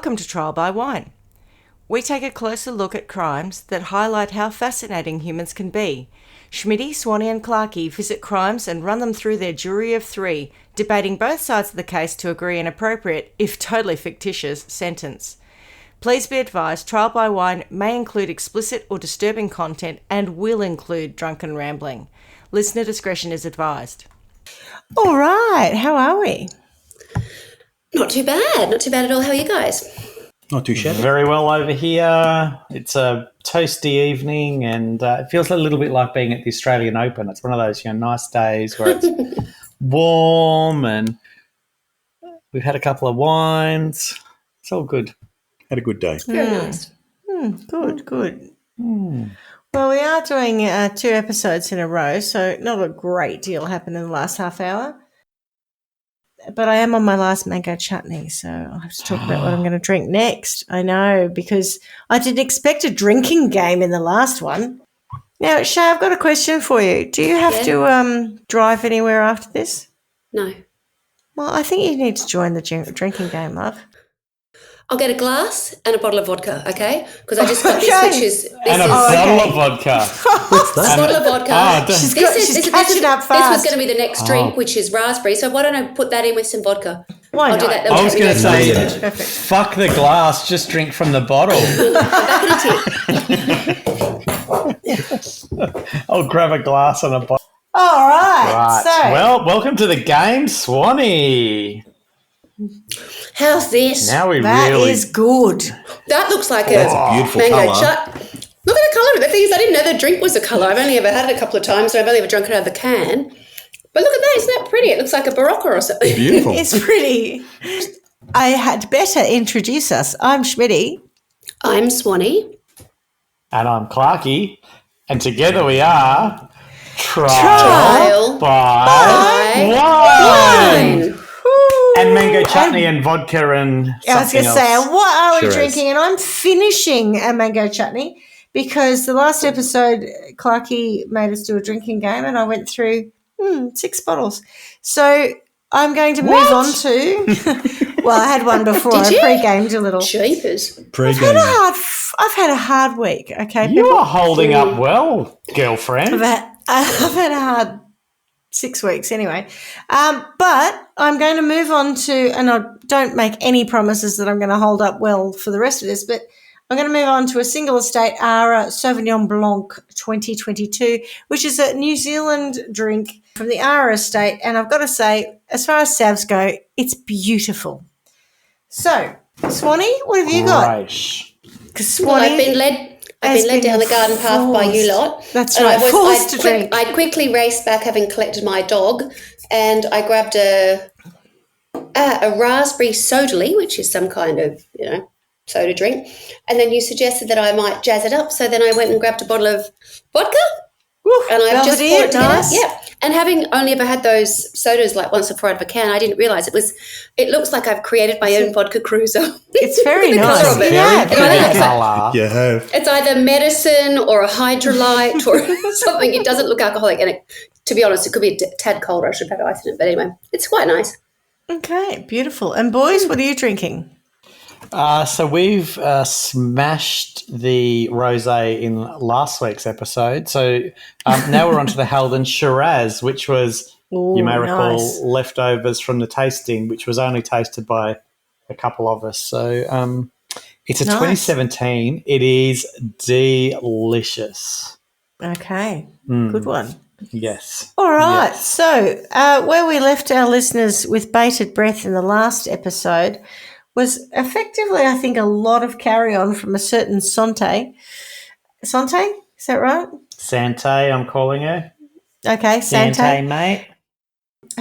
Welcome to Trial by Wine. We take a closer look at crimes that highlight how fascinating humans can be. Schmitty, Swanee and Clarky visit crimes and run them through their jury of three, debating both sides of the case to agree an appropriate, if totally fictitious, sentence. Please be advised, Trial by Wine may include explicit or disturbing content and will include drunken rambling. Listener discretion is advised. All right, how are we? Not too bad at all. How are you guys? Not too shabby. Very well over here. It's a toasty evening and it feels a little bit like being at the Australian Open. It's one of those nice days where it's warm and we've had a couple of wines. It's all good. Had a good day. Very nice. Good. Well, we are doing 2 episodes in a row, so not a great deal happened in the last half hour. But I am on my last mango chutney, so I'll have to talk about what I'm going to drink next. I know, because I didn't expect a drinking game in the last one. Now, Shay, I've got a question for you. Do you have to drive anywhere after this? No. Well, I think you need to join the drinking game, love. I'll get a glass and a bottle of vodka, okay? Because I just got this, which is... And a bottle of vodka. A bottle of vodka. She's catching up fast. This was going to be the next drink, which is raspberry. So why don't I put that in with some vodka? Why not? Do that. I was going to say, Perfect. fuck the glass, just drink from the bottle. I'll grab a glass and a bottle. All right. So, well, welcome to the game, Swanee. How's this? Now that is good. That looks like That's a beautiful mango colour. chut. Look at the colour of it. The thing is, I didn't know the drink was a colour. I've only ever had it a couple of times, so I've only ever drunk it out of the can. But look at that. Isn't that pretty? It looks like a Barocca or something. Beautiful. It's pretty. I had better introduce us. I'm Schmitty. I'm Swanee. And I'm Clarky. And together we are Trial by Wine. And mango chutney and vodka and something I was going to else. say, what are we Sure drinking? And I'm finishing a mango chutney because the last episode, Clarky made us do a drinking game and I went through 6 bottles. So I'm going to move on to, well, I had one before. Did I you? pre-gamed a little. Jeepers. Pre-game. I've had a hard week, okay? You are holding up well, girlfriend. I've had a hard 6 weeks anyway. But I'm going to move on to, and I don't make any promises that I'm going to hold up well for the rest of this, but I'm going to move on to a single estate Ara Sauvignon Blanc 2022, which is a New Zealand drink from the Ara estate. And I've got to say, as far as Savs go, it's beautiful. So, Swanee, what have you got? Right. Because Well, Swanee... I've been led down the garden path by you lot. That's And right, forced to drink. I quickly raced back, having collected my dog, and I grabbed a raspberry sodally, which is some kind of, soda drink. And then you suggested that I might jazz it up. So then I went and grabbed a bottle of vodka. And I've just poured it together. Nice. Yeah. And having only ever had those sodas like once before out of a can, I didn't realise it looks like I've created my own vodka cruiser. It's very Look at the nice. colour of it. Yeah, And I think it's like- Colour. You have. it's either medicine or a hydrolyte or something. It doesn't look alcoholic. And to be honest, it could be a tad colder. I should have ice in it. But anyway, it's quite nice. Okay, beautiful. And boys, what are you drinking? So we've smashed the rosé in last week's episode. So now we're on to the Halden Shiraz, which was, you may recall, nice. leftovers from the tasting, which was only tasted by a couple of us. So it's a Nice. 2017. It is delicious. Okay, good one. Yes. All right, Yes. so where we left our listeners with bated breath in the last episode was effectively, I think, a lot of carry-on from a certain Sante. Sante? Is that right? Sante, I'm calling her. Okay, Sante. mate.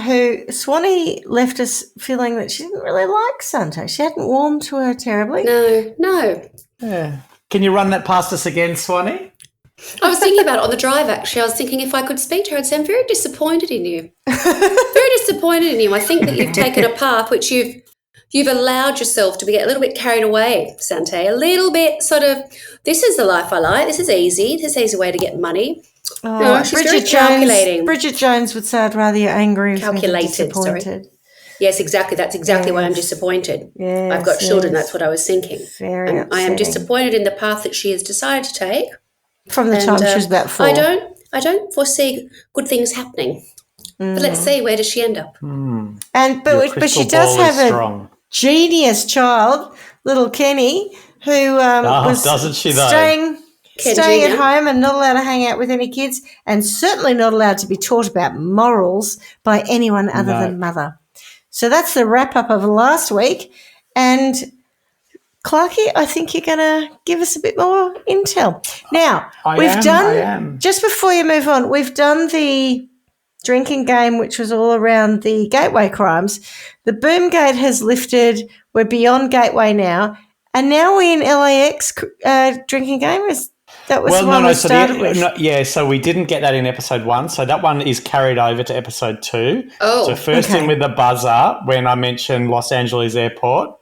Who Swanee left us feeling that she didn't really like Sante. She hadn't warmed to her terribly. No. Yeah. Can you run that past us again, Swanee? I was thinking about it on the drive, actually. I was thinking if I could speak to her, I'd say, I'm very disappointed in you. Very disappointed in you. I think that you've taken a path which you've allowed yourself to get a little bit carried away, Sante. A little bit sort of, this is the life I like. This is easy. This is an easy way to get money. Oh, She's very calculating. Bridget Jones would say, I'd rather you're angry with me than Calculated, disappointed. Yes, exactly. That's exactly why I'm Yes. disappointed. Yes, I've got children. yes. That's what I was thinking. Very And I am upsetting. disappointed in the path that she has decided to take. From the time she was about 4. I don't foresee good things happening. But let's see, where does she end up? Your But she crystal does ball is have a strong. genius child, little Kenny, who was doesn't she though? staying at Jr. home and not allowed to hang out with any kids, and certainly not allowed to be taught about morals by anyone other No. than mother. So that's the wrap up of last week. And Clarky, I think you're going to give us a bit more intel. Now, I am. just before you move on, we've done the drinking game, which was all around the gateway crimes. The boom gate has lifted. We're beyond gateway now. And now we're in LAX drinking game. That was the one we started with. So we didn't get that in episode 1. So that one is carried over to episode 2. Oh, so first in with the buzzer when I mentioned Los Angeles Airport.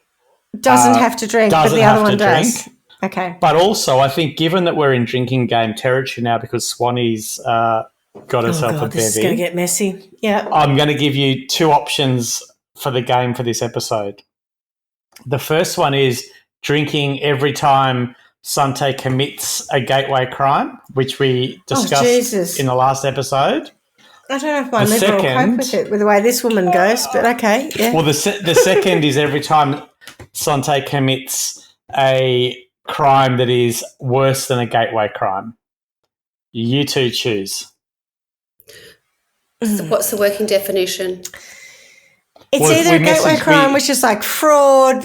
Doesn't have to drink, but the other one does. Drink. Okay. But also, I think given that we're in drinking game territory now because Swanee's got herself a bevy. This is going to get messy. Yeah. I'm going to give you 2 options for the game for this episode. The first one is drinking every time Sante commits a gateway crime, which we discussed in the last episode. I don't know if my liver will cope with it, with the way this woman goes, but okay. Yeah. Well, the second is every time Sante commits a crime that is worse than a gateway crime. You 2 choose. So what's the working definition? It's either a gateway crime, which is like fraud,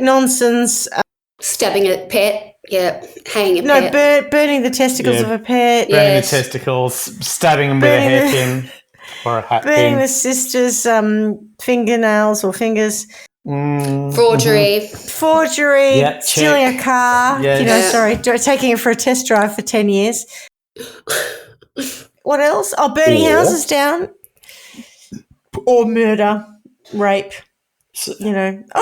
nonsense. Stabbing a pet, hanging a pet. Burning the testicles of a pet. Burning the testicles, stabbing them with a hairpin or a hat pin. Burning the sister's fingernails or fingers. Forgery. Stealing a car. Taking it for a test drive for 10 years. What else? Burning houses down. Or murder, rape. They're not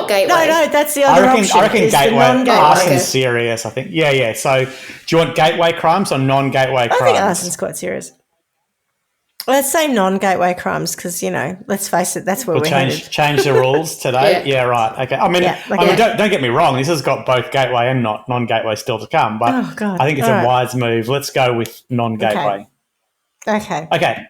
gateway. No, that's the other option. I reckon gateway. I reckon serious, I think. Yeah. So do you want gateway crimes or non-gateway crimes? I think arson's quite serious. Let's say non-gateway crimes because, let's face it, that's where we're headed. Change the rules today? Yeah, right. Okay. I mean, don't get me wrong. This has got both gateway and non-gateway still to come, but I think it's a wise move. Let's go with non-gateway. Okay.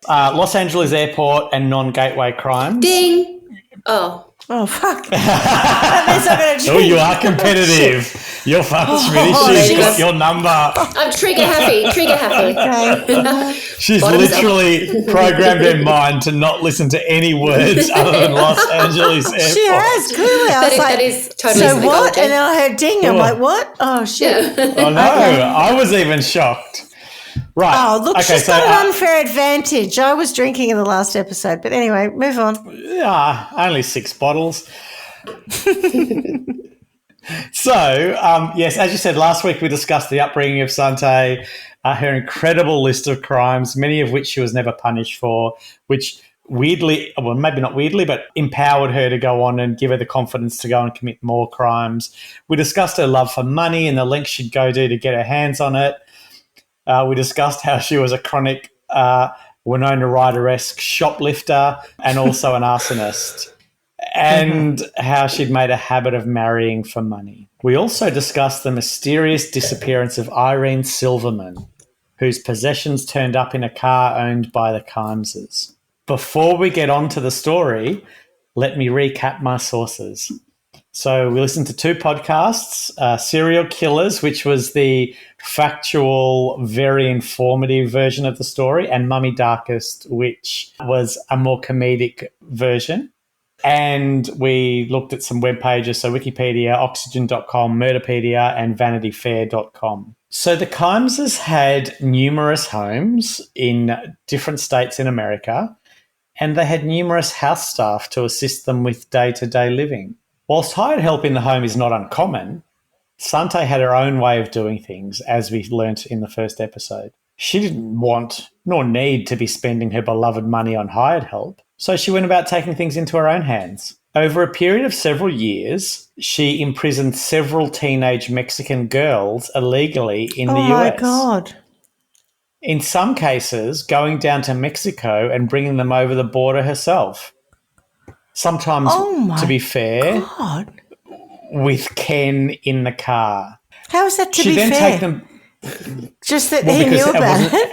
Los Angeles Airport and non-gateway crimes. Ding! Oh, fuck. That means I'm going to drink. Oh, you are competitive. You're fucking She's got your number. I'm trigger happy. Okay. She's literally programmed her mind to not listen to any words other than Los Angeles Airport. She has, clearly. I was like, that is totally so what? And then I heard ding. I'm like, what? Oh, shit. Oh, no. I was even shocked. Right. Oh, look, she's got an unfair advantage. I was drinking in the last episode. But anyway, move on. Only 6 bottles. So, yes, as you said, last week we discussed the upbringing of Sante, her incredible list of crimes, many of which she was never punished for, which weirdly, well, maybe not weirdly, but empowered her to go on and give her the confidence to go and commit more crimes. We discussed her love for money and the lengths she'd go to get her hands on it. We discussed how she was a chronic Winona Ryder-esque shoplifter and also an arsonist, and how she'd made a habit of marrying for money. We also discussed the mysterious disappearance of Irene Silverman, whose possessions turned up in a car owned by the Kimeses. Before we get on to the story, let me recap my sources. So we listened to 2 podcasts, Serial Killers, which was the factual, very informative version of the story, and Mummy Darkest, which was a more comedic version. And we looked at some web pages, so Wikipedia, Oxygen.com, Murderpedia, and VanityFair.com. So the Kimeses had numerous homes in different states in America, and they had numerous house staff to assist them with day-to-day living. Whilst hired help in the home is not uncommon, Sante had her own way of doing things, as we learnt in the first episode. She didn't want nor need to be spending her beloved money on hired help, so she went about taking things into her own hands. Over a period of several years, she imprisoned several teenage Mexican girls illegally in the US. Oh, my God. in some cases, going down to Mexico and bringing them over the border herself. Sometimes, to be fair, God. with Ken in the car. How is that to She'd be then fair? take them. Just that Well, he because knew about it?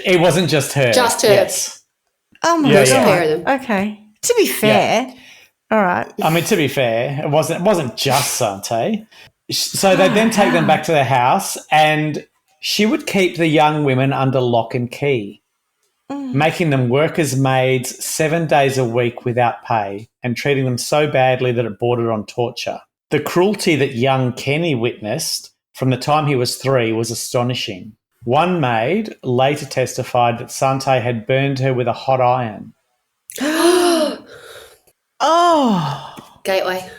it wasn't just her. Just her. Yes. Oh, my Yeah, God. yeah. Pair of them. Okay. To be fair. All right. I mean, to be fair, it wasn't just Sante. So they'd then take them back to their house, and she would keep the young women under lock and key, making them work as maids 7 days a week without pay and treating them so badly that it bordered on torture. The cruelty that young Kenny witnessed from the time he was 3 was astonishing. One maid later testified that Sante had burned her with a hot iron. Oh. Gateway,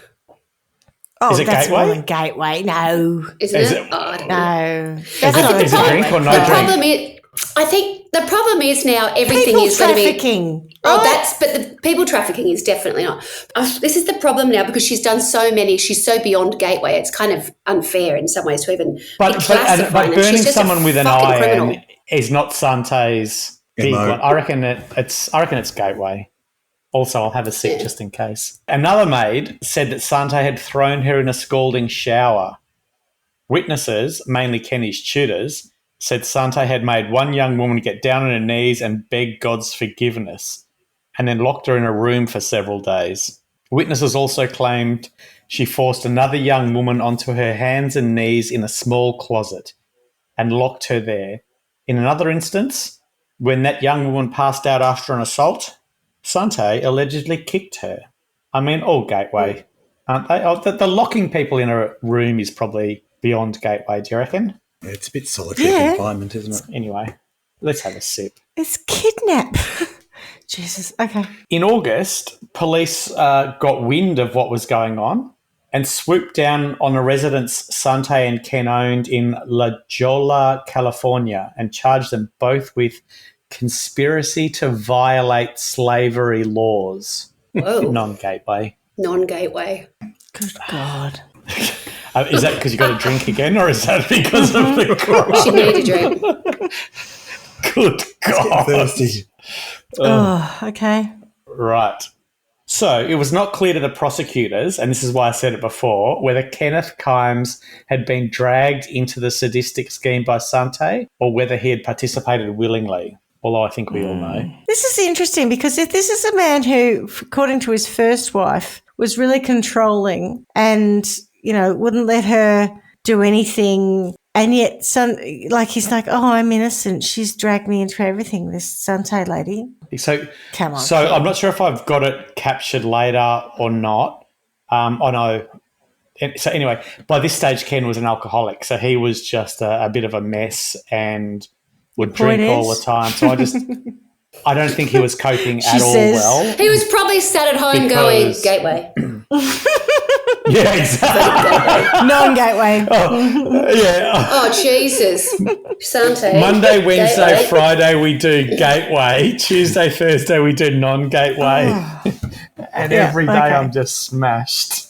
Oh, Is it that's Gateway? more than Gateway. No. isn't Is it? it- Oh, I don't know. No. Is That's it, not is it Gateway. drink or no The drink? problem is, I think the problem is now everything People is going to be. trafficking. Oh, right? but the people trafficking is definitely not. This is the problem now because she's done so many. She's so beyond Gateway. It's kind of unfair in some ways to even be classifying But her. burning She's just someone a with an fucking iron criminal. is not Sante's big MO. one. I reckon it's Gateway. Also, I'll have a sip just in case. Another maid said that Sante had thrown her in a scalding shower. Witnesses, mainly Kenny's tutors, said Sante had made one young woman get down on her knees and beg God's forgiveness, and then locked her in a room for several days. Witnesses also claimed she forced another young woman onto her hands and knees in a small closet and locked her there. In another instance, when that young woman passed out after an assault, Sante allegedly kicked her. I mean, all Gateway, aren't they? Oh, the locking people in a room is probably beyond Gateway, do you reckon? Yeah, it's a bit solitary Yeah. confinement, isn't it? Anyway, let's have a sip. It's kidnap. Jesus. Okay. In August, police got wind of what was going on and swooped down on a residence Sante and Ken owned in La Jolla, California, and charged them both with conspiracy to violate slavery laws. Whoa, Non-Gateway. non-Gateway. Good God. Is that because you got a drink again, or is that because of the crime? She needed a drink. Good God. Thirsty. Oh, okay. Right. So it was not clear to the prosecutors, and this is why I said it before, whether Kenneth Kimes had been dragged into the sadistic scheme by Sante or whether he had participated willingly, although I think we all know. This is interesting because if this is a man who, according to his first wife, was really controlling and, you know, wouldn't let her do anything, and yet he's like, oh, I'm innocent. She's dragged me into everything, this Sante lady. So, Come on. so Ken. I'm not sure if I've got it captured later or not. I know. So anyway, by this stage, Ken was an alcoholic, so he was just a bit of a mess and would drink all the time. So I don't think he was coping at all says- well. He was probably sat at home going, Because- Gateway. Yeah, exactly. Non-gateway. Yeah. Oh, Jesus. Sante. Monday, Wednesday, Gateway. Friday we do Gateway. Tuesday, Thursday we do non-Gateway. And Yeah, every day okay. I'm just smashed.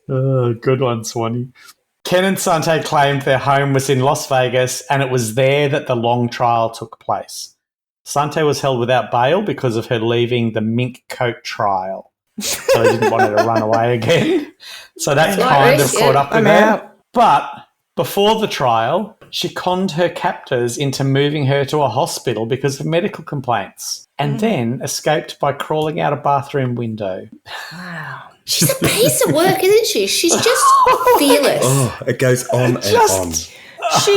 Oh, good one, Swanee. Ken and Sante claimed their home was in Las Vegas and it was there that the long trial took place. Sante was held without bail because of her leaving the mink coat trial. So they didn't want her to run away again. So that's Right, kind of risk, caught yeah. up with I'm her. out. But before the trial, she conned her captors into moving her to a hospital because of medical complaints and then escaped by crawling out a bathroom window. Wow. She's a piece of work, isn't she? She's just fearless. Oh, it goes on and Just- She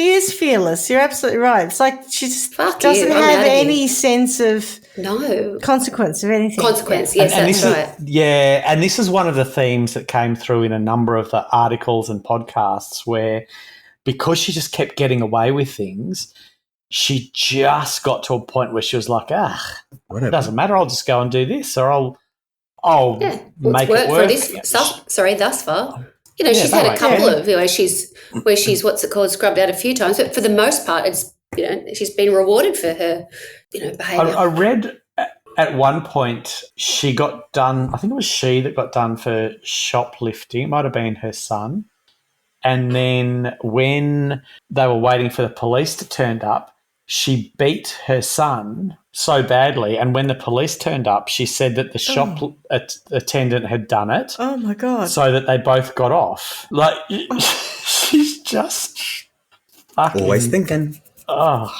is fearless. You're absolutely right. It's like she just Fuck doesn't you, I'm have out of any here. sense of No. consequence of anything. Consequence, yes, And that's this right. and this is one of the themes that came through in a number of the articles and podcasts where because she just kept getting away with things, she just got to a point where she was like, it Whatever. doesn't matter, I'll just go and do this or I'll Yeah. make What's it worked work. for thus far. You know, Yeah, she's that had a way. couple of where she's what's it called, scrubbed out a few times, but for the most part, it's she's been rewarded for her behaviour. I read at one point she got done, I think it was she that got done for shoplifting. It might have been her son. And then when they were waiting for the police to turn up, she beat her son so badly. And when the police turned up, she said that the shop attendant had done it. Oh, my God. So that they both got off. Like, she's just fucking... Always thinking. Oh,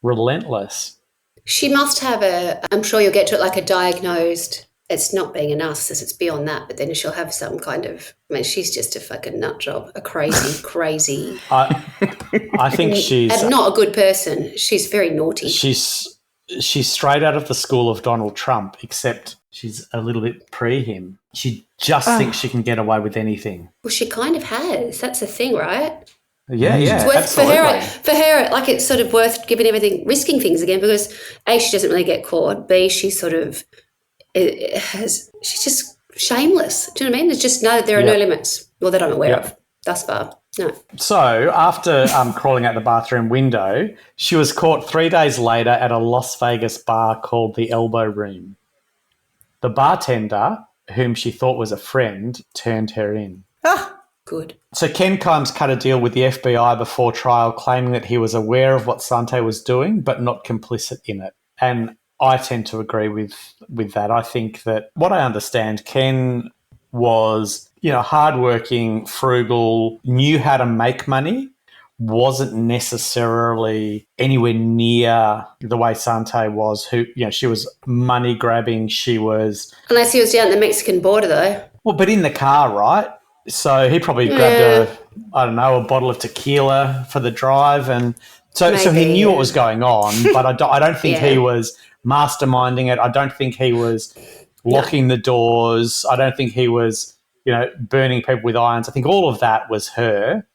relentless. She must have I'm sure you'll get to it like a diagnosed, it's not being a narcissist, it's beyond that, but then she'll have some kind of, I mean, she's just a fucking nut job, a crazy. I think she's... And not a good person. She's very naughty. She's straight out of the school of Donald Trump, except she's a little bit pre him. She just thinks she can get away with anything. Well, she kind of has. That's the thing, right? Yeah, It's worth, absolutely. for her, like it's sort of worth giving everything, risking things again because A, she doesn't really get caught. B, she's sort of she's just shameless. Do you know what I mean? There's just there are no limits. Well, that I'm aware of thus far. No. So after crawling out the bathroom window, she was caught 3 days later at a Las Vegas bar called the Elbow Room. The bartender, whom she thought was a friend, turned her in. Good. So Ken Kimes cut a deal with the FBI before trial, claiming that he was aware of what Sante was doing but not complicit in it. And I tend to agree with that. I think that what I understand, Ken was, hardworking, frugal, knew how to make money, wasn't necessarily anywhere near the way Sante was, who, she was money grabbing. She was... Unless he was down at the Mexican border, though. Well, but in the car, right? So he probably grabbed a bottle of tequila for the drive. And so he knew what was going on, but I don't think he was masterminding it. I don't think he was locking the doors. I don't think he was, burning people with irons. I think all of that was her.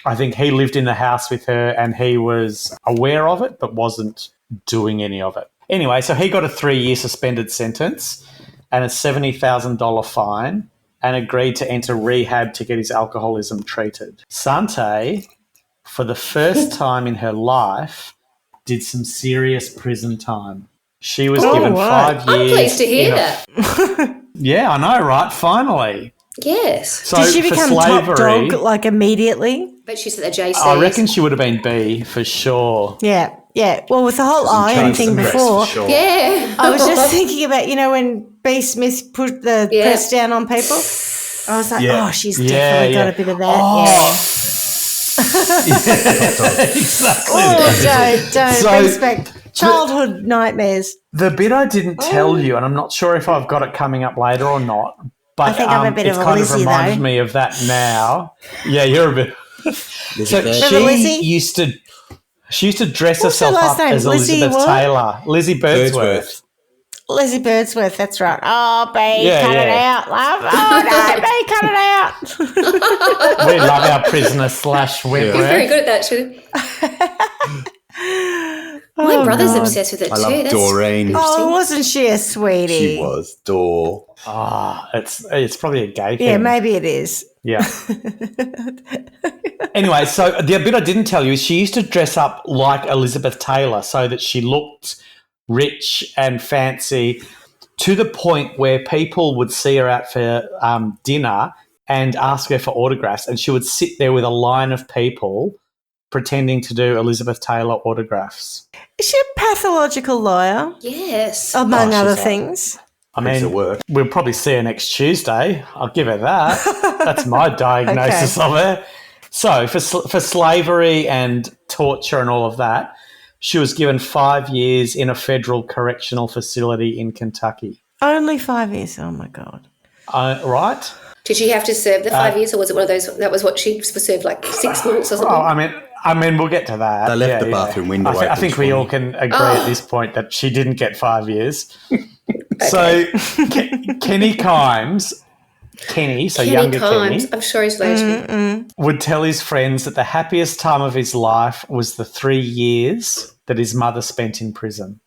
I think he lived in the house with her and he was aware of it but wasn't doing any of it. Anyway, so he got a 3-year suspended sentence and a $70,000 fine and agreed to enter rehab to get his alcoholism treated. Sante, for the first time in her life, did some serious prison time. She was given 5 years. I'm pleased to hear that. Yeah, I know, right? Finally. Yes. So Did she become for top slavery, dog, like, immediately? But she's at the JC. I reckon she would have been B for sure. Yeah. Well, with the whole iron thing before, Yeah. I was just thinking about, when B. Smith put the press down on people. I was like, she's definitely got a bit of that. Exactly. Don't brings back childhood nightmares. The bit I didn't tell you, and I'm not sure if I've got it coming up later or not, but I think I'm a bit it's of a kind Lizzie, of reminded though. me of that now. Yeah, you're a bit. So Lizzie? she used to dress What's her herself last up name? as Lizzie Elizabeth what? Taylor. Lizzie Birdsworth. Lizzie Birdsworth, that's right. Oh, B, Yeah, cut it yeah. out, love. Oh, no, B, cut it out. We love our prisoner / Wentworth. He's very good at that, too. My brother's obsessed with it, too. I love Doreen. Oh, wasn't she a sweetie? She was. Dor. It's probably a gay thing. Yeah, maybe it is. Yeah. Anyway, so the bit I didn't tell you is she used to dress up like Elizabeth Taylor so that she looked rich and fancy, to the point where people would see her out for dinner and ask her for autographs, and she would sit there with a line of people pretending to do Elizabeth Taylor autographs. Is she a pathological lawyer, Yes. among other she's things? I Piece mean, of work. we'll probably see her next Tuesday. I'll give her that. That's my diagnosis of her. So for slavery and torture and all of that, she was given 5 years in a federal correctional facility in Kentucky. Only 5 years. Oh, my God. Right? Did she have to serve the 5 years, or was it one of those, that was what she was served, like 6 months or something? Oh, I mean, we'll get to that. They left the bathroom window I open think we all can agree at this point that she didn't get 5 years. So Kenny Kimes, so younger Kimes. Kenny, I'm sure he's related. would tell his friends that the happiest time of his life was the 3 years that his mother spent in prison,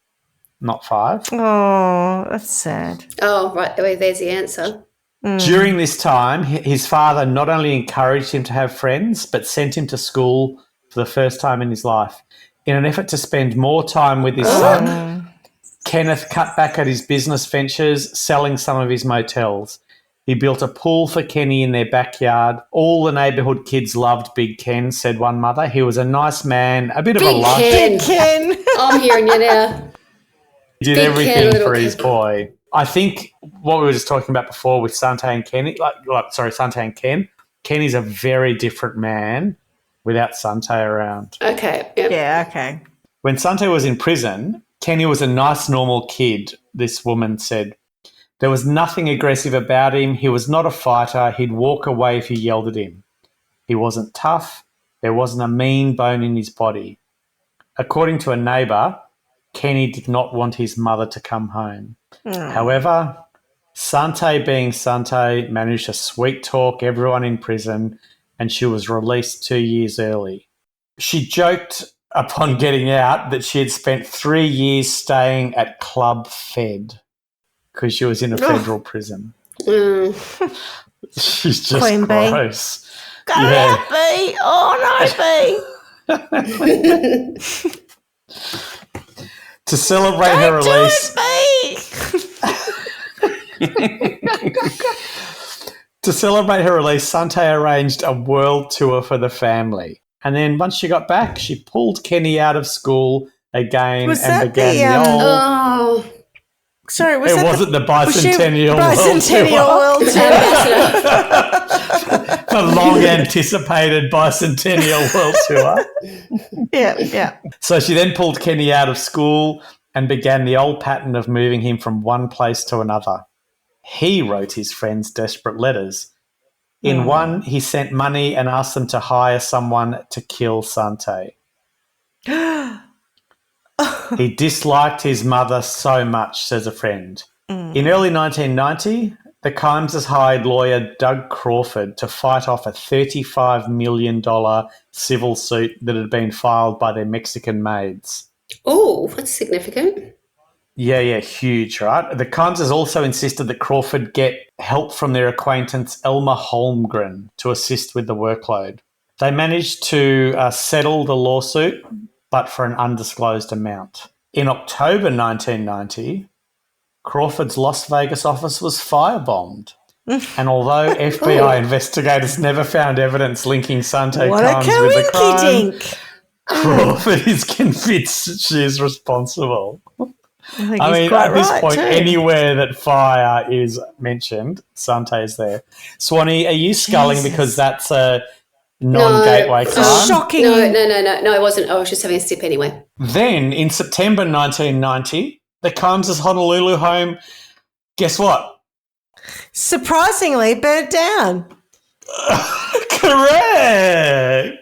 not 5. Oh, that's sad. Oh, right. Well, there's the answer. During this time, his father not only encouraged him to have friends, but sent him to school for the first time in his life. In an effort to spend more time with his son, Kenneth cut back at his business ventures, selling some of his motels. He built a pool for Kenny in their backyard. All the neighbourhood kids loved Big Ken, said one mother. He was a nice man, a bit of a Big lush. Ken. Big Ken. I'm hearing you now. He did Big everything Ken, little for his Ken. boy. I think what we were just talking about before with Sante and Kenny, Sante and Ken, Kenny's a very different man without Sante around. Okay. Yep. Yeah, okay. When Sante was in prison, Kenny was a nice, normal kid, this woman said. There was nothing aggressive about him. He was not a fighter. He'd walk away if you yelled at him. He wasn't tough. There wasn't a mean bone in his body. According to a neighbour, Kenny did not want his mother to come home. However, Sante, being Sante, managed to sweet-talk everyone in prison, and she was released 2 years early. She joked upon getting out that she had spent 3 years staying at Club Fed because she was in a federal prison. She's just Queen bee. gross. Go out, B. Oh, no, B. To celebrate her release, Sante arranged a world tour for the family. And then once she got back, she pulled Kenny out of school again Was and that began the, the old... Oh, Sorry, was It that wasn't the bicentennial Bicentennial World Tour? the long anticipated bicentennial world tour. Yeah. So she then pulled Kenny out of school and began the old pattern of moving him from one place to another. He wrote his friends desperate letters. In one, he sent money and asked them to hire someone to kill Sante. He disliked his mother so much, says a friend. In early 1990, the Kimeses hired lawyer Doug Crawford to fight off a $35 million civil suit that had been filed by their Mexican maids. Oh, that's significant. Yeah, huge, right? The Kimeses also insisted that Crawford get help from their acquaintance Elmer Holmgren to assist with the workload. They managed to settle the lawsuit, but for an undisclosed amount. In October 1990, Crawford's Las Vegas office was firebombed. And although FBI investigators never found evidence linking Sante What a Kimes with the crime, coinkydink. Crawford is convinced she is responsible. I mean, at this point, too. anywhere that fire is mentioned, Sante is there. Swanee, are you sculling Jesus. because that's a non-gateway It's crime? a shocking. No, it wasn't. I was just having a sip anyway. Then, in September 1990, the Kimes' Honolulu home, guess what? Surprisingly burnt down. Correct!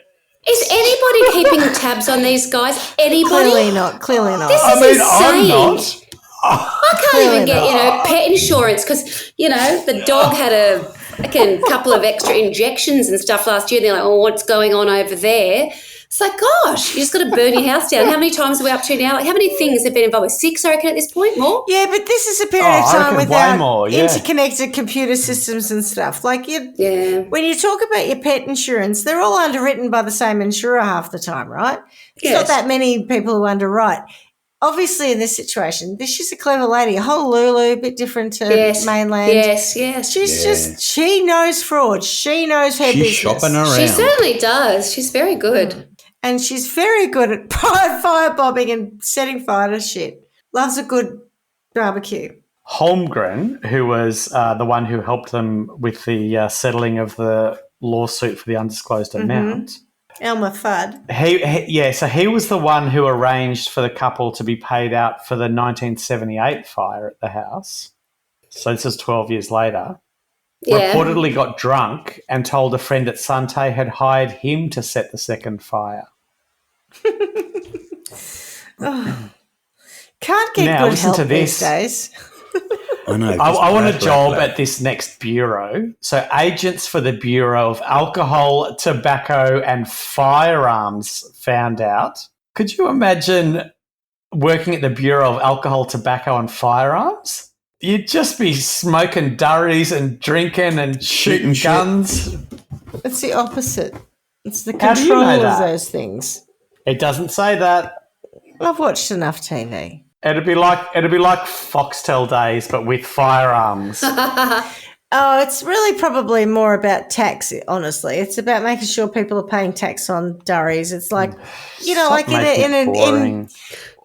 Is anybody keeping tabs on these guys? Anybody? Clearly not. This is I'm insane. not. I can't even get, pet insurance because, the dog had a couple of extra injections and stuff last year. They're like, oh, what's going on over there? It's like, gosh, you just got to burn your house down. How many times are we up to now? Like, how many things have been involved with? 6, I reckon, at this point? More? Yeah, but this is a period of I time reckon way without more, yeah. interconnected computer systems and stuff. Like, Yeah. when you talk about your pet insurance, they're all underwritten by the same insurer half the time, right? It's Yes. not that many people who underwrite. Obviously, in this situation, she's a clever lady. Honolulu, a bit different to mainland. Yes. She knows fraud. She knows her She's business. shopping around. She certainly does. She's very good. And she's very good at firebombing and setting fire to shit. Loves a good barbecue. Holmgren, who was the one who helped them with the settling of the lawsuit for the undisclosed amount. Elmer Fudd. So he was the one who arranged for the couple to be paid out for the 1978 fire at the house. So this is 12 years later. Yeah. Reportedly got drunk and told a friend that Sante had hired him to set the second fire. Can't get Now, good listen help to these this. days. I know. I want a job at this next bureau. So agents for the Bureau of Alcohol, Tobacco and Firearms found out. Could you imagine working at the Bureau of Alcohol, Tobacco and Firearms? You'd just be smoking durries and drinking and shooting guns. It's the opposite. It's the How do you control know of that? those things. It doesn't say that. I've watched enough TV. It'd be like Foxtel days, but with firearms. Oh, it's really probably more about tax, honestly. It's about making sure people are paying tax on durries. It's like, Stop like making it boring.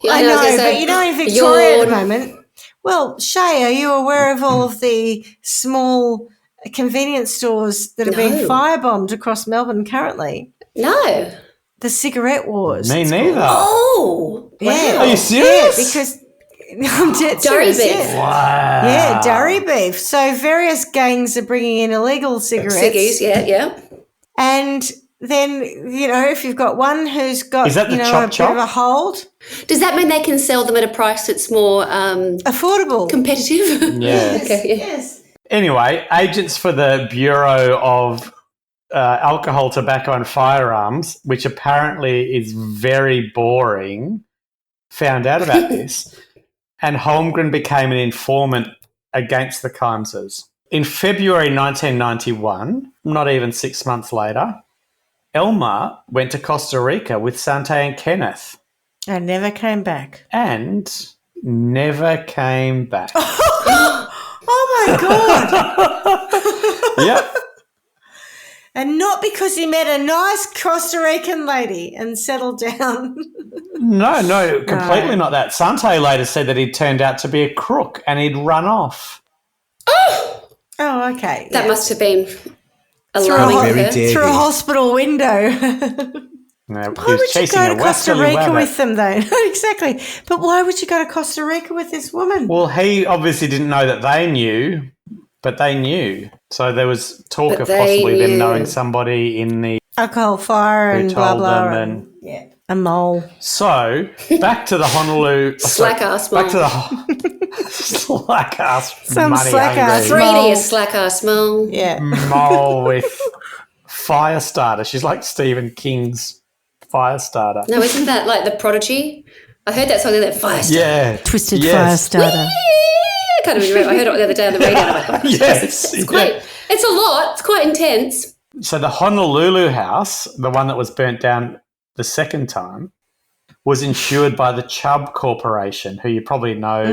Yeah, I was know, gonna say, but in Victoria at the yawn. moment. Well, Shay, are you aware of all of the small convenience stores that are being No. firebombed across Melbourne currently? No. The cigarette wars. Me it's neither. called. Oh. Yeah. Wow. Are you serious? Yeah, because I'm dead Durry serious. beef. Yeah. Wow. Yeah, durry beef. So various gangs are bringing in illegal cigarettes. Ciggies, yeah. And then, if you've got one who's got, Is that the a chop bit of a chop? hold, Does that mean they can sell them at a price that's more affordable. competitive? Yeah. Okay, yeah. Yes. Anyway, agents for the Bureau of Alcohol, Tobacco and Firearms, which apparently is very boring, found out about this, and Holmgren became an informant against the Kymses. In February 1991, not even 6 months later, Elmer went to Costa Rica with Sante and Kenneth I never came back. and never came back. Oh, my God. Yep. And not because he met a nice Costa Rican lady and settled down. No, completely not that. Sante later said that he'd turned out to be a crook and he'd run off. Oh, okay. That yeah. must have been Through alarming for Very her. dear. through a hospital window. No, he Why was would you chasing go a to Costa westerly Rica rabbit. with them, though? Exactly. But why would you go to Costa Rica with this woman? Well, he obviously didn't know that they knew, but they knew. So there was talk But of they possibly them knew. knowing somebody in the... Alcohol fire Who and blah, told blah. them And, yeah. A mole. So, back to the Honolulu... Slack-ass Back to mole. the... slack-ass Some money slack-ass hungry 3D Mole. is slack-ass mole. Yeah. mole with Firestarter. She's like Stephen King's Firestarter. No, isn't that like The Prodigy? I heard that song in that Firestarter. Yeah. Twisted Yes. fire starter. I can't even remember. I heard it the other day on the radio. I'm like, oh, Yes. it's quite. It's a lot. It's quite intense. So the Honolulu house, the one that was burnt down the second time, was insured by the Chubb Corporation, who you probably know.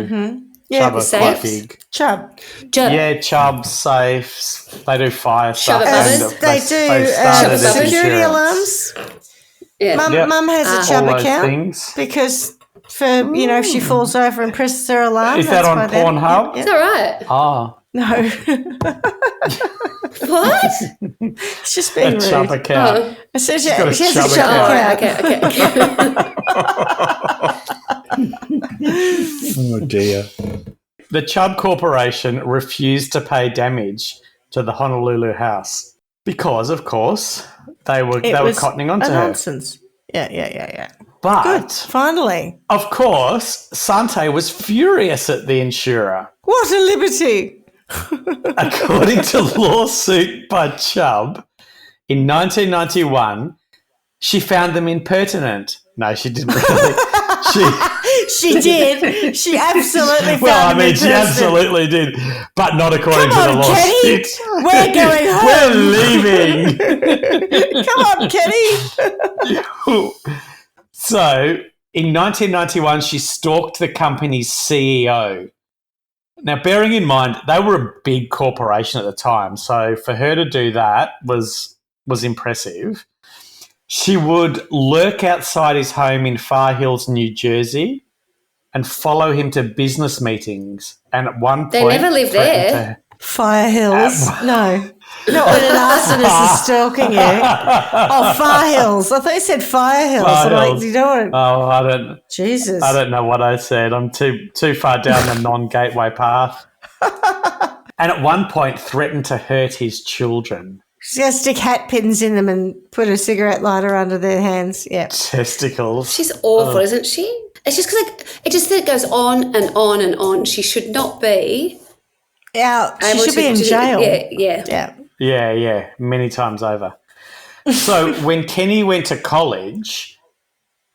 Yeah, Chubb the are quite safes. big. Chubb. Yeah, Chubb safes. They do fire Chubb stuff. Bubbers. and They they've do started this security insurance. alarms. Yeah. Mum, Mum has a Ah. Chubb All those account things. because for if she falls over and presses her alarm. Is that that's on by them. Pornhub? It's all right. Ah, No, What? it's just a being Chubb rude. account. Oh, I said she got a has a Chubb Chubb account. account. okay. Oh, dear. The Chubb Corporation refused to pay damage to the Honolulu house because, of course, they were It was cottoning onto a her. nonsense. Yeah. But Good. Finally. of course, Sante was furious at the insurer. What a liberty. According to lawsuit by Chubb, in 1991, she found them impertinent. No, she didn't really. She did. She absolutely found Well, I him mean, she interesting. absolutely did, but not according Come to the on, Kenny. lawsuit. We're going home. We're leaving. Come on, Kenny. So, in 1991, she stalked the company's CEO. Now, bearing in mind, they were a big corporation at the time, so for her to do that was impressive. She would lurk outside his home in Far Hills, New Jersey, and follow him to business meetings. And at one point, They never live threatened there. Fire Hills. No. Not when an arsonist is stalking you. Oh, Far Hills. I thought you said Fire Hills. Fire I'm Hills. like, you don't. Oh, Jesus. I don't know what I said. I'm too far down the non-gateway path. And at one point, threatened to hurt his children. She's going to stick hat pins in them and put a cigarette lighter under their hands. Yeah. Testicles. She's awful, isn't she? It's just because it goes on and on and on. She should not be. Out. She able should to be in do- jail. Yeah. Yeah. Yeah, many times over. So when Kenny went to college,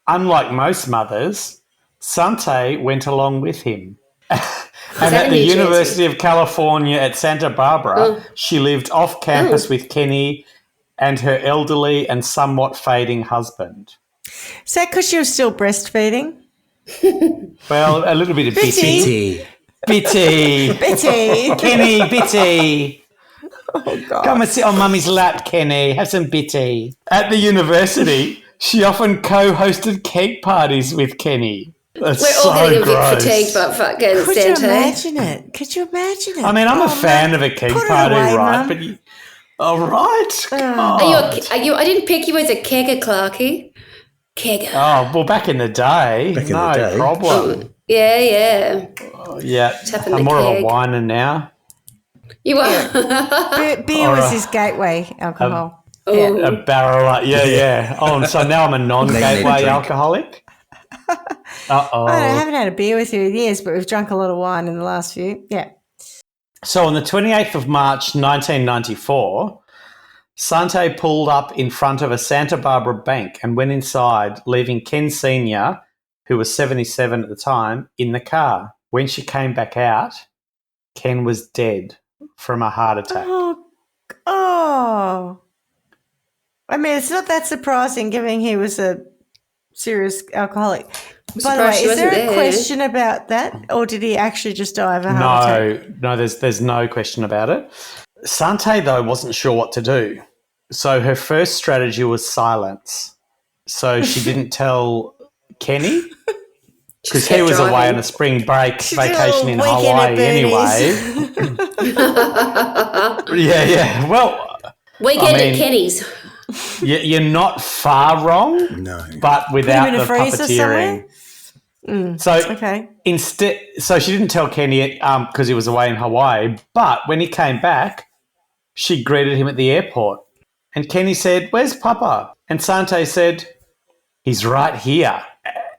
unlike most mothers, Sante went along with him. And that at in the New Jersey? University of California at Santa Barbara, she lived off campus with Kenny and her elderly and somewhat fading husband. Is that because she was still breastfeeding? Well, a little bit of bitty. Tea. Bitty. Betty. Kenny, bitty. Oh, God. Come and sit on Mummy's lap, Kenny. Have some bitty. At the university, she often co-hosted cake parties with Kenny. That's We're all so getting a bit gross. fatigued by fucking Could you Sante. imagine it? Could you imagine it? I mean, I'm a fan Mum, of a cake put it party, away, right? Mum. But all right. Are you? I didn't pick you as a kegger, Clarky. Kegger. Oh, well, back in the day, Back in no the day. problem. Yeah, yeah. Yeah, Tapping I'm the more of a keg. whiner now. You are. Beer was his gateway alcohol. Oh. A barrel, yeah. Oh, and so now I'm a non-gateway drink. alcoholic? Uh-oh. I haven't had a beer with you in years, but we've drunk a lot of wine in the last few. Yeah. So on the 28th of March 1994, Sante pulled up in front of a Santa Barbara bank and went inside, leaving Ken Sr., who was 77 at the time, in the car. When she came back out, Ken was dead from a heart attack. Oh. I mean, it's not that surprising given he was a serious alcoholic. By the way, surprised she is there wasn't a there. question about that, or did he actually just die of a heart attack? No, there's no question about it. Sante, though, wasn't sure what to do. So her first strategy was silence. So she didn't tell Kenny because he kept was away driving. on a spring break She did a vacation in little weekend Hawaii at anyway. Yeah. Well, Weekend I mean- at Kenny's. you're not far wrong, No. but without in a the freezer puppeteering. So Okay. so she didn't tell Kenny because he was away in Hawaii. But when he came back, she greeted him at the airport, and Kenny said, "Where's Papa?" And Sante said, "He's right here,"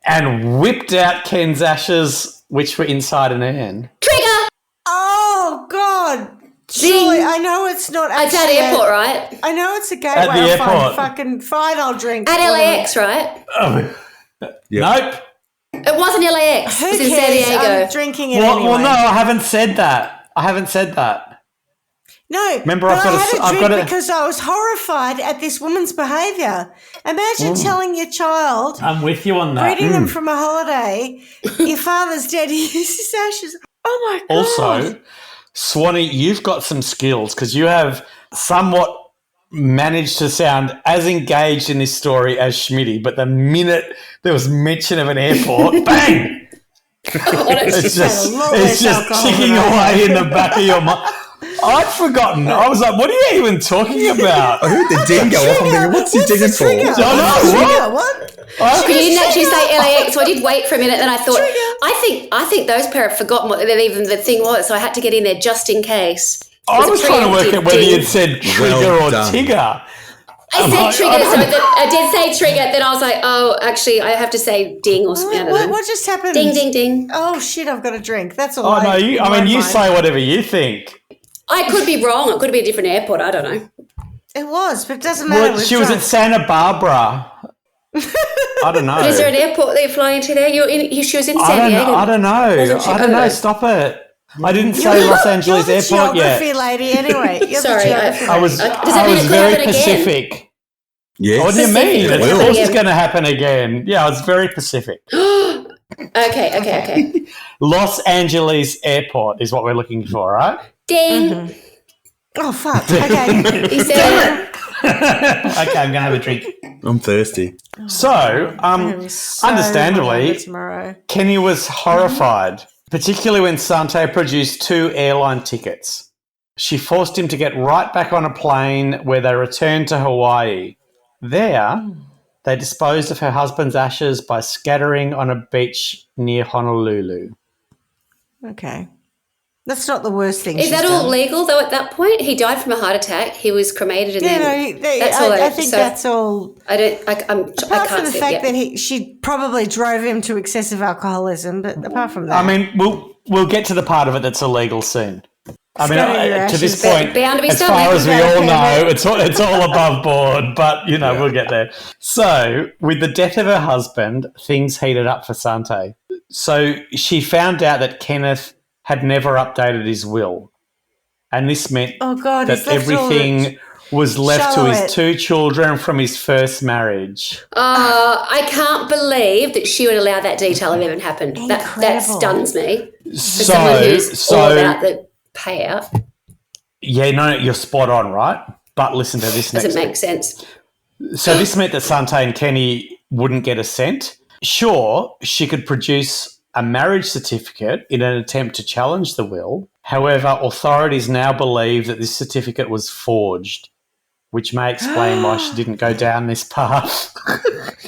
and whipped out Ken's ashes, which were inside an urn. Trigger! Oh, God. Surely, I know it's not It's actually at airport, right? I know it's a gateway. At the I'll airport. fine, I'll drink. At whatever. LAX, right? Nope. It wasn't LAX. Who It was in cares? San Diego. I'm drinking it Well, anyway. no, I haven't said that. No, Remember, but I've got I a- had a I've drink got a- because I was horrified at this woman's behaviour. Imagine telling your child, I'm with you on that. greeting them from a holiday, your father's dead, here's his ashes. Oh my God. Also, Swanee, you've got some skills because you have somewhat managed to sound as engaged in this story as Schmitty, but the minute there was mention of an airport, bang! It's just a lot less alcohol ticking than I away in the back of your mind. I'd forgotten. I was like, what are you even talking about? I heard the ding go off. I'm thinking, what's he digging for? Trigger? I know, What? You didn't actually say LAX, so I did wait for a minute. Then I thought, I think those pair have forgotten what even the thing was, so I had to get in there just in case. I was trying to work out whether you'd you'd said trigger Well or done. Tigger. I said trigger, so I did say trigger. Then I was like, oh, actually, I have to say ding or something. I don't know. What just happened? Ding, ding, ding. Oh shit! I've got a drink. That's all. Oh, no, you mind. say whatever you think. I could be wrong. It could be a different airport. I don't know. It was, but it doesn't matter. Well, she was at Santa Barbara. I don't know. But is there an airport that you're flying to there? She was in San Diego. I don't know. Wasn't she? I don't know. Stop it. I didn't say Los Angeles You're the Airport geography yet. lady, anyway. You're Sorry, the geography I was, Does that mean it could very happen again? Pacific. Yes. What do you mean? Pacific. Of Well. course it's going to happen again. Yeah, I was very Pacific. Okay. Los Angeles Airport is what we're looking for, right? Ding. Oh fuck! Okay. He said, Okay, I'm going to have a drink. I'm thirsty. So, So understandably, hungover tomorrow. Kenny was horrified, particularly when Sante produced 2 airline tickets. She forced him to get right back on a plane where they returned to Hawaii. There, they disposed of her husband's ashes by scattering on a beach near Honolulu. Okay, that's not the worst thing. is she's that all done. legal though? At that point, he died from a heart attack. He was cremated, and Yeah, then no, that's all. I think so that's all. I don't. I Apart from can't the see. fact Yeah. that she probably drove him to excessive alcoholism, but apart from that, I mean, we'll get to the part of it that's illegal soon. I mean, Scattering your to this ashes. point, Bound to be as something. far as we Yeah, all okay, know, it's all above board, but, we'll get there. So, with the death of her husband, things heated up for Sante. So, she found out that Kenneth had never updated his will. And this meant oh god, that he's left all the- everything was left Show to it. his 2 children from his first marriage. I can't believe that she would allow that detail of even happened. That Incredible. stuns me. For someone who's all about the payout. Yeah, no, you're spot on, right? But listen to this next Doesn't bit. make sense. So this meant that Sante and Kenny wouldn't get a cent. Sure, she could produce a marriage certificate in an attempt to challenge the will. However, authorities now believe that this certificate was forged, which may explain why she didn't go down this path.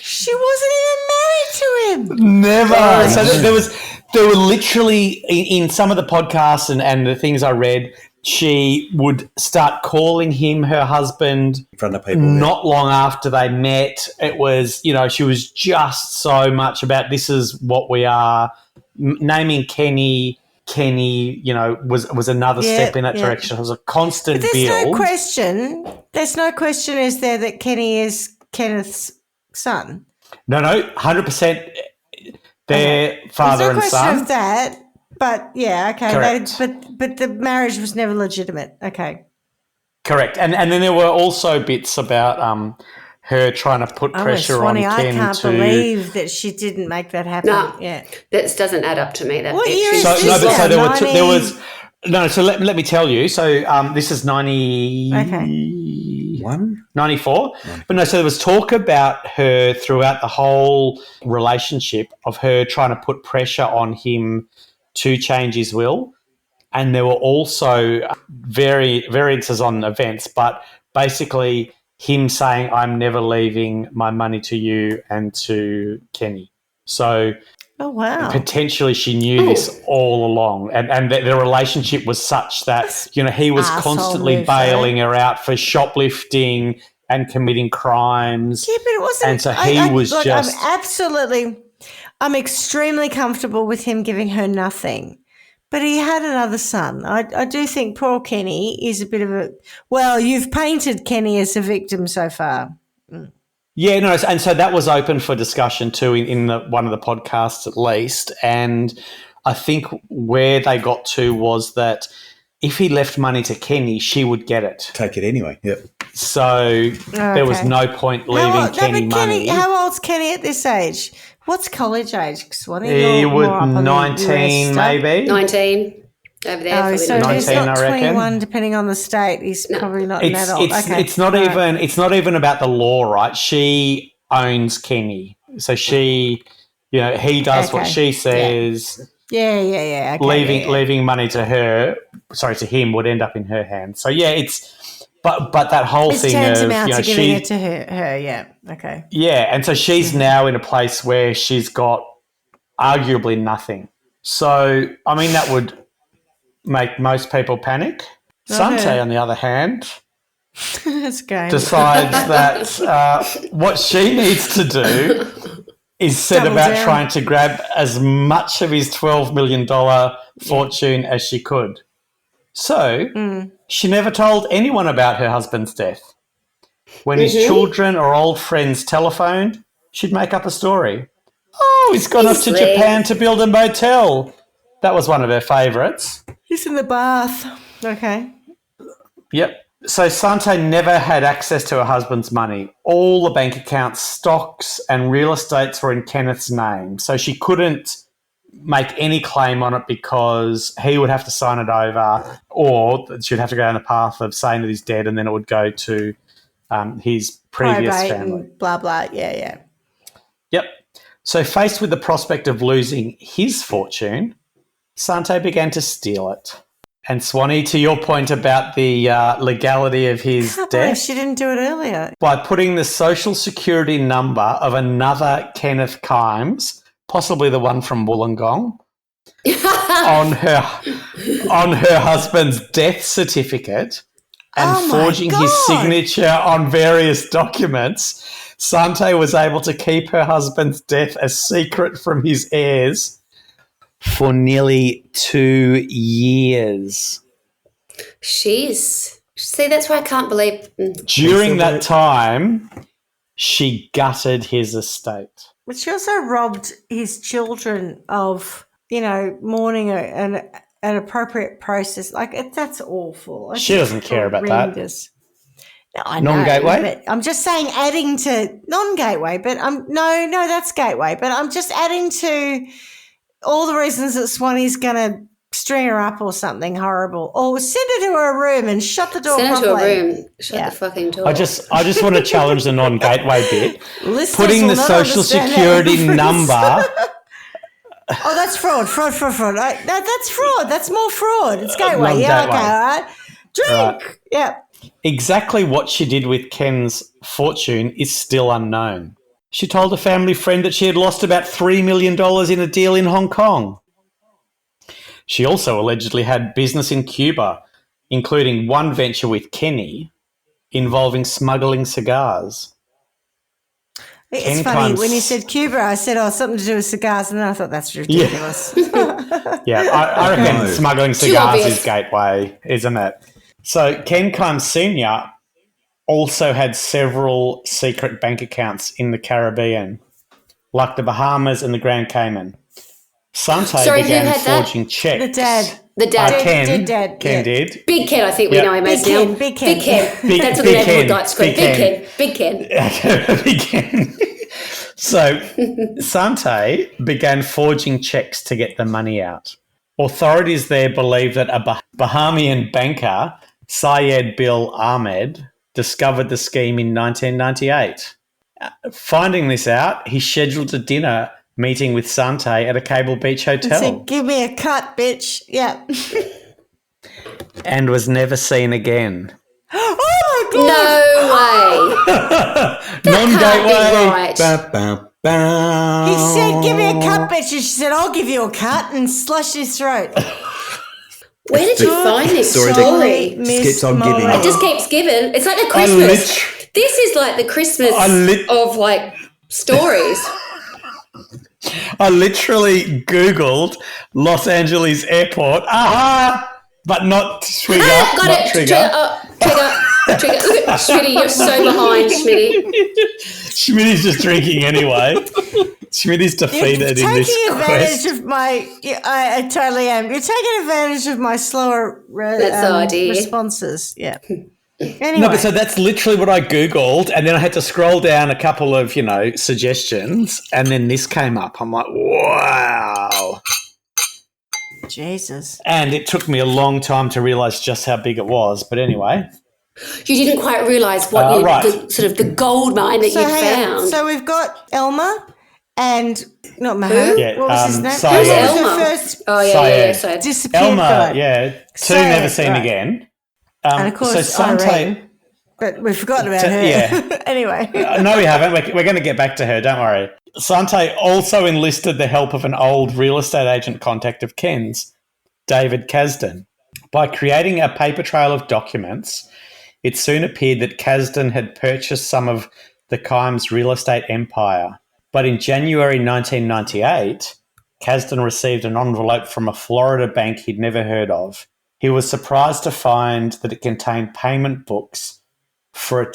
She wasn't even married to him. Never. So there were literally in some of the podcasts and the things I read, she would start calling him her husband In front of people. not long after they met. It was, she was just so much about this is what we are. Naming Kenny, was another step in that direction. It was a constant But there's build. no question. There's no question, is there, that Kenny is Kenneth's son? No, 100%. Their father and There's no question son. of that. But yeah, okay. Correct. But the marriage was never legitimate. Okay. Correct. And then there were also bits about her trying to put pressure Swanee, on Ken I can't to believe that she didn't make that happen. No. Yeah. That doesn't add up to me. That What bit. year is So this no, but now? so there 90? was no. So let me tell you. So this is 94. But no, so there was talk about her throughout the whole relationship of her trying to put pressure on him to change his will, and there were also variances on events, but basically him saying, "I'm never leaving my money to you and to Kenny." So. Oh, wow. Potentially she knew this all along, and the relationship was such that, he was Arsehole constantly move, bailing her out for shoplifting and committing crimes. Yeah, but it wasn't. And so he was look, just... I'm extremely comfortable with him giving her nothing. But he had another son. I do think poor Kenny is a bit of a... Well, you've painted Kenny as a victim so far. Yeah, no, and so that was open for discussion too in one of the podcasts at least. And I think where they got to was that if he left money to Kenny, she would get it. Take it anyway. Yep. So there was no point leaving Kenny money. How old's Kenny at this age? What's college age, Swanee? He You're was more up on the 19 US stuff. maybe. 19 over there. Oh, so 19, he's not I reckon. 21, depending on the state. He's probably not an adult. Okay. It's not even about the law, right? She owns Kenny, so she, he does what she says. Yeah. Okay, Leaving money to him would end up in her hands. So yeah, but that whole it's thing tantamount of to giving it to her. Yeah. Okay. Yeah, and so she's now in a place where she's got arguably nothing. So I mean that would make most people panic. Sante, on the other hand, That's great. decides that what she needs to do is set Double about down. trying to grab as much of his $12 million fortune as she could. So she never told anyone about her husband's death. When his children or old friends telephoned, she'd make up a story. Oh, he's gone off to Sweet. Japan to build a motel. That was one of her favourites. He's in the bath. Okay. Yep. So Sante never had access to her husband's money. All the bank accounts, stocks and real estates were in Kenneth's name. So she couldn't make any claim on it because he would have to sign it over, or she'd have to go down the path of saying that he's dead, and then it would go to his previous Probate family. and blah, blah. Yeah. Yep. So faced with the prospect of losing his fortune, Sante began to steal it. And Swanee, to your point about the legality of his Can't believe death, she didn't do it earlier. by putting the social security number of another Kenneth Kimes, possibly the one from Wollongong, on her husband's death certificate and Oh my forging his God. signature on various documents, Sante was able to keep her husband's death a secret from his heirs for nearly 2 years. She's. See, that's why I can't believe. During that time, she gutted his estate. But she also robbed his children of, mourning an appropriate process. That's awful. She doesn't care about that. horrendous. No, I know, Non-gateway? but I'm just saying adding to non-gateway, but no, that's gateway. But I'm just adding to all the reasons that Swanee's going to string her up or something horrible, or send her to her room and shut the door Send her to properly. a room. Shut the fucking door. I just want to challenge the non-gateway bit. Listeners Putting will the not social understand that security reference. number. Oh, that's fraud. That's fraud. That's more fraud. It's gateway. Yeah, non-gateway. okay, all right. Drink. Right. Yeah. Exactly what she did with Ken's fortune is still unknown. She told a family friend that she had lost about $3 million in a deal in Hong Kong. She also allegedly had business in Cuba, including one venture with Kenny involving smuggling cigars. It's Ken funny, climbs- when you said Cuba, I said, something to do with cigars, and then I thought, that's ridiculous. Yeah, I reckon No. smuggling cigars obvious. is gateway, isn't it? So Ken Kimes Sr. also had several secret bank accounts in the Caribbean, like the Bahamas and the Grand Cayman. Sante Sorry, who began had that? forging checks. The dad. The dad. Ken Dad, Ken yeah. did. Big Ken, I think we Yep. know him Big as Ken, now. Big Ken. Big Ken. Big- That's what Big the neighbourhood Ken, likes to call Big it. Big Ken. Big Ken. So Sante began forging checks to get the money out. Authorities there believe that a Bahamian banker, Syed Bil Ahmed, discovered the scheme in 1998. Finding this out, he scheduled a dinner meeting with Sante at a Cable Beach hotel So give me a cut, bitch. Yeah. and was never seen again. Oh, my God. No way. Non-gateway. Right. Ba, ba, ba. He said, give me a cut, bitch. And she said, I'll give you a cut, and slashed his throat. Where did you find this Sorry, story? Miss Keeps on giving. Molly. It just keeps giving. It's like the I Christmas. This is like the Christmas of like stories. I literally Googled Los Angeles Airport. Aha! But not trigger. Got not it. trigger. Trigger. Look at Schmitty. You're so behind, Schmitty. Schmitty's just drinking anyway. Schmitty's defeated in this taking advantage quest. of my. Yeah, I totally am. You're taking advantage of my slower That's the idea. responses. Yeah. Anyway, No, but so that's literally what I Googled, and then I had to scroll down a couple of, suggestions, and then this came up. I'm like, wow. Jesus. And it took me a long time to realise just how big it was. But anyway. You didn't quite realise what Right. the gold mine that So you'd hang on. found. So we've got Elma and not Maho. Yeah, What was his name? Syed. Who's Who was Elma? the first Oh yeah, Syed. so disappeared Elma, guy? yeah. Two Syed, never seen right. again. And of course, so Sante. Irene. But we've forgotten about her. Yeah. Anyway. No, we haven't. We're going to get back to her. Don't worry. Sante also enlisted the help of an old real estate agent contact of Ken's, David Kasdan. By creating a paper trail of documents, it soon appeared that Kasdan had purchased some of the Kimes real estate empire. But in January 1998, Kasdan received an envelope from a Florida bank he'd never heard of. He was surprised to find that it contained payment books for a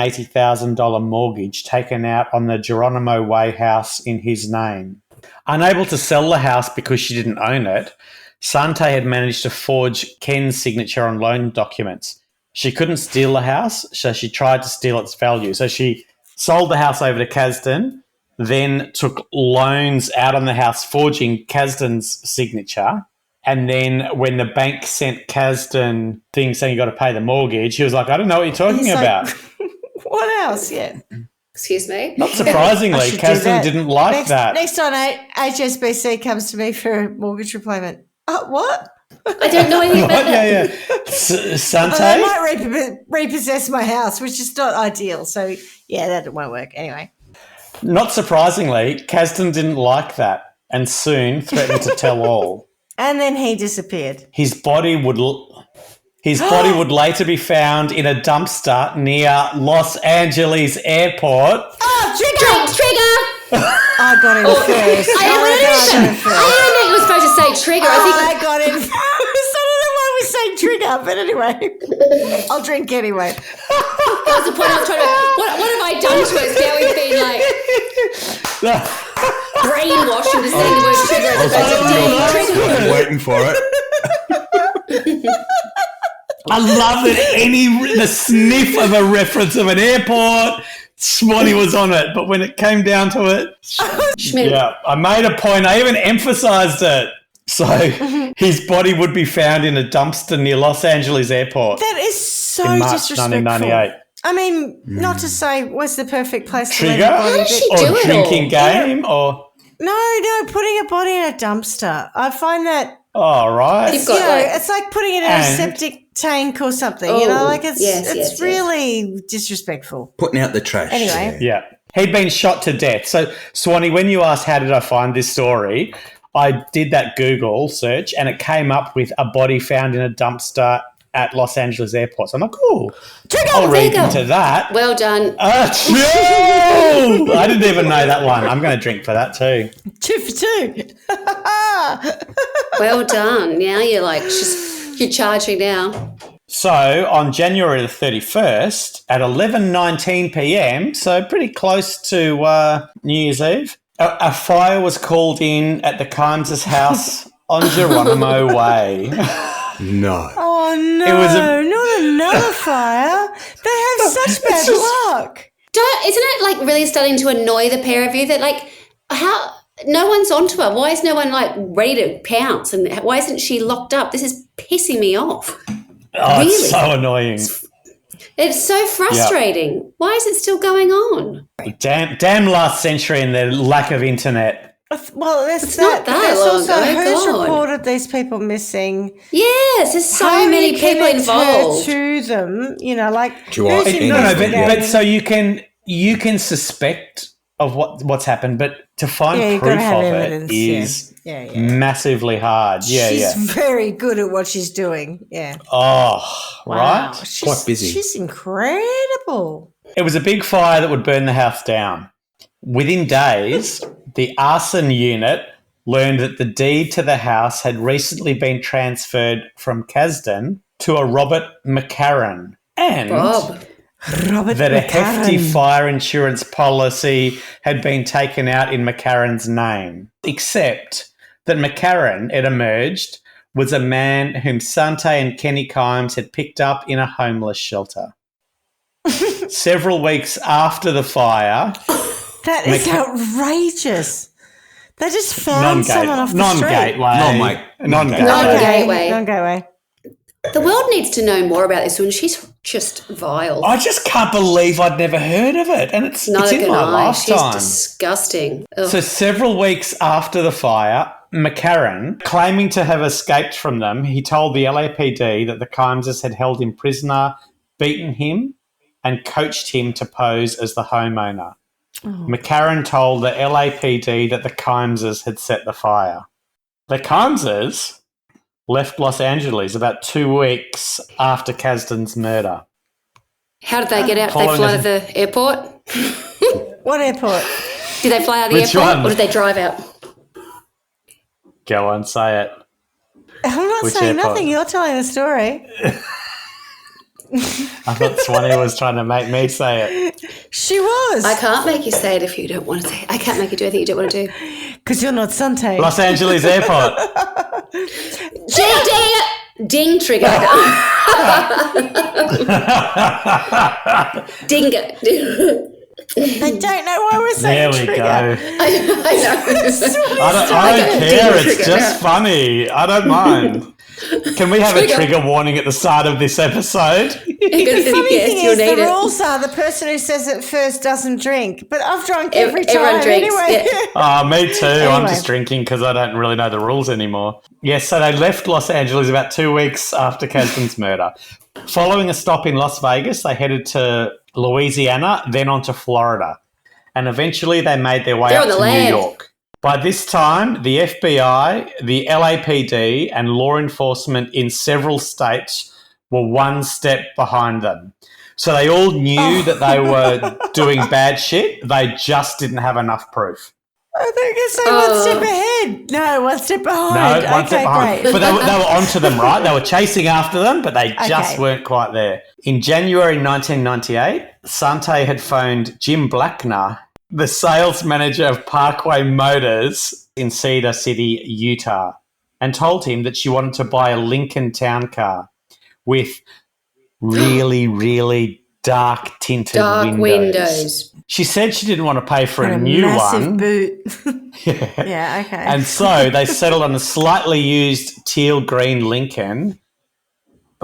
$280,000 mortgage taken out on the Geronimo Way house in his name. Unable to sell the house because she didn't own it, Sante had managed to forge Ken's signature on loan documents. She couldn't steal the house, so she tried to steal its value. So she sold the house over to Kasdan, then took loans out on the house, forging Kasdan's signature. And then when the bank sent Kasdan things saying you got to pay the mortgage, he was like, I don't know what you're talking He's like, about. What else? Yeah. excuse me. Not I surprisingly, should do Kasdan that. didn't like that. Next time HSBC comes to me for a mortgage repayment. What? I don't know anything about that. Yeah. Well, they Sante? might repossess my house, which is not ideal. So, yeah, that won't work. Anyway. Not surprisingly, Kasdan didn't like that and soon threatened to tell all. And then he disappeared. His body would later be found in a dumpster near Los Angeles Airport. Oh, Trigger! I got in first. I got in didn't know you were supposed to say trigger. I I got in first. I don't know why we say trigger, but anyway. I'll drink anyway. that was the point I was trying to. What have I done to us? Now we've been like brainwashed into saying the word trigger as opposed to trigger. I'm waiting for it. I love that the sniff of a reference of an airport, Swanee was on it. But when it came down to it, Schmidt. yeah, I made a point. I even emphasised it. So his body would be found in a dumpster near Los Angeles airport. That is so In March disrespectful. 1998. I mean, not to say what's the perfect place to Trigger? let a body How does she be. do Or it drinking all? game? Or, No, putting a body in a dumpster. I find that oh, right. You've got, it's like putting it in a And- septic tank or something. Oh, like it's yes. really disrespectful. Putting out the trash. Anyway. Yeah. He'd been shot to death. So, Swanee, when you asked how did I find this story, I did that Google search and it came up with a body found in a dumpster at Los Angeles airport. So I'm like, oh, I'll read into that. Well done. No! I didn't even know that one. I'm going to drink for that too. 2 for 2. Well done. Now you're charging now. So on January the 31st at 11:19 p.m., so pretty close to New Year's Eve, a fire was called in at the Kimes' house on Geronimo Way. No. Oh no! It was not another fire. They have such bad luck. Isn't it like really starting to annoy the pair of you that like how no one's onto her? Why is no one like ready to pounce? And why isn't she locked up? This is pissing me off. Oh, Really? it's so annoying. It's so frustrating. Why is it still going on? Damn last century and their lack of internet. Well, there's It's not that There's long also ago, who's God. reported these people missing. Yes, there's so How many you people connect her involved. to them, like Do I- who's No, No, investigating? but so you can suspect of what's happened, but to find Yeah, you've proof gotta have of evidence, it is yeah. massively hard. Yeah, she's yeah. very good at what she's doing. Yeah. Oh, Wow. right. She's, Quite busy. She's incredible. It was a big fire that would burn the house down. Within days, the arson unit learned that the deed to the house had recently been transferred from Kasdan to a Robert McCarran, and Rob. Robert that a hefty McCarran. fire insurance policy had been taken out in McCarran's name. Except that McCarran, it emerged, was a man whom Sante and Kenny Kimes had picked up in a homeless shelter. Several weeks after the fire, That is outrageous. They just found someone off the non-gateway, street. non-gateway. Non-gateway. Non-gateway. The world needs to know more about this one. She's just vile. I just can't believe I'd never heard of it, and it's Neither in can my I. She's lifetime. disgusting. Ugh. So several weeks after the fire, McCarran, claiming to have escaped from them, he told the LAPD that the Kimeses had held him prisoner, beaten him, and coached him to pose as the homeowner. McCarran told the LAPD that the Kimeses had set the fire. The Kimeses left Los Angeles about 2 weeks after Kasdan's murder. How did they get out? Did they Following fly a- to the airport? What airport? Did they fly out of the Which airport one? or did they drive out? Go on, say it. I'm not Which saying airport? nothing. You're telling the story. I thought Swanee was trying to make me say it. She was. I can't make you say it if you don't want to say it. I can't make you do anything you don't want to do. Because you're not Sante. Los Angeles Airport. Ding, ding, ding trigger. Ding. They don't know why we're There saying we trigger. go. I know. I don't care. It's Trigger. just funny. I don't mind. Can we have a Trigger. trigger warning at the start of this episode? The funny Yes, thing you'll is, need the it. rules are the person who says it first doesn't drink. But I've drunk every time Everyone drinks, anyway. yeah. Oh, me too. I'm Anyway. just drinking because I don't really know the rules anymore. Yes, so they left Los Angeles about 2 weeks after Kasdan's murder. Following a stop in Las Vegas, they headed to Louisiana, then on to Florida. And eventually they made their way They're up on the to New land. York. By this time, the FBI, the LAPD, and law enforcement in several states were one step behind them. So they all knew that they were doing bad shit. They just didn't have enough proof. I think it's say one step ahead. No, one step behind. No, one okay, step behind. great. But they were onto them, right? They were chasing after them, but they just Okay. weren't quite there. In January 1998, Sante had phoned Jim Blackner, the sales manager of Parkway Motors in Cedar City, Utah, and told him that she wanted to buy a Lincoln Town Car with really, really dark tinted Dark windows. She said she didn't want to pay for And a new massive one. boot. Yeah, okay. And so they settled on a slightly used teal green Lincoln,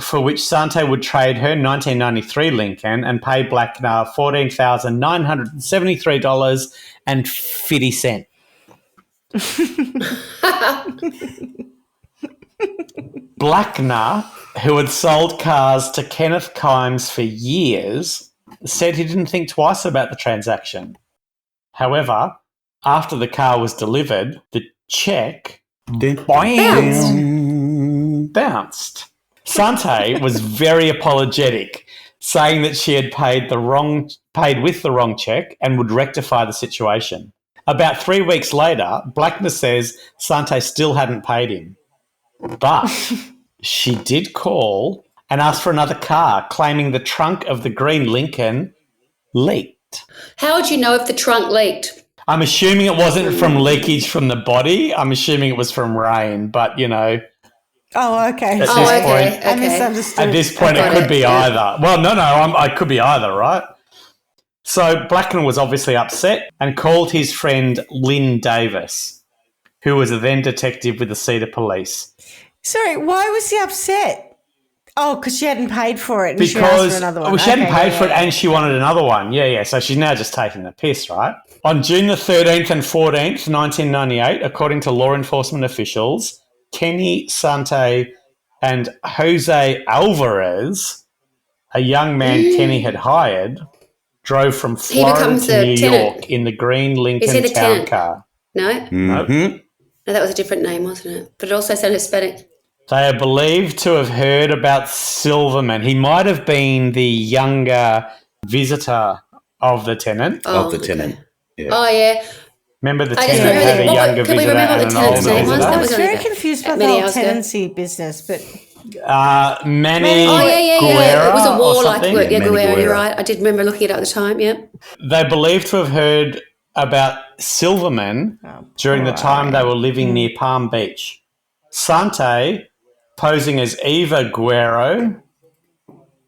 for which Sante would trade her 1993 Lincoln and pay Blackner $14,973.50. Blackner, who had sold cars to Kenneth Kimes for years, said he didn't think twice about the transaction. However, after the car was delivered, the check bounced. Sante was very apologetic, saying that she had paid with the wrong check and would rectify the situation. About 3 weeks later, Blackner says Sante still hadn't paid him. But she did call and ask for another car, claiming the trunk of the green Lincoln leaked. How would you know if the trunk leaked? I'm assuming it wasn't from leakage from the body. I'm assuming it was from rain, but, you know. Oh, okay. I misunderstood. At this point, it could be either. Well, no, I could be either, right? So Blackner was obviously upset and called his friend Lynn Davis, who was a then detective with the Cedar Police. Sorry, why was he upset? Oh, because she hadn't paid for it and she asked for another one. Well, she hadn't paid for it and she wanted another one. Yeah. So she's now just taking the piss, right? On June the 13th and 14th, 1998, according to law enforcement officials, Kenny Sante and Jose Alvarez, a young man Kenny had hired, drove from Florida to New York in the green Lincoln town car. No? Nope. No, that was a different name, wasn't it? But it also sounded Hispanic. They are believed to have heard about Silverman. He might have been the younger visitor of the tenant. Yeah. Oh, yeah. Remember the tenant had a younger visitor and an older visitor? I was very confused about the whole tenancy business, but... Manny Guerra. It was a war-like work. Yeah, Guerra. You're right. I did remember looking at it at the time, yeah. They believed to have heard about Silverman during the time they were living near Palm Beach. Sante, posing as Eva Guerrero,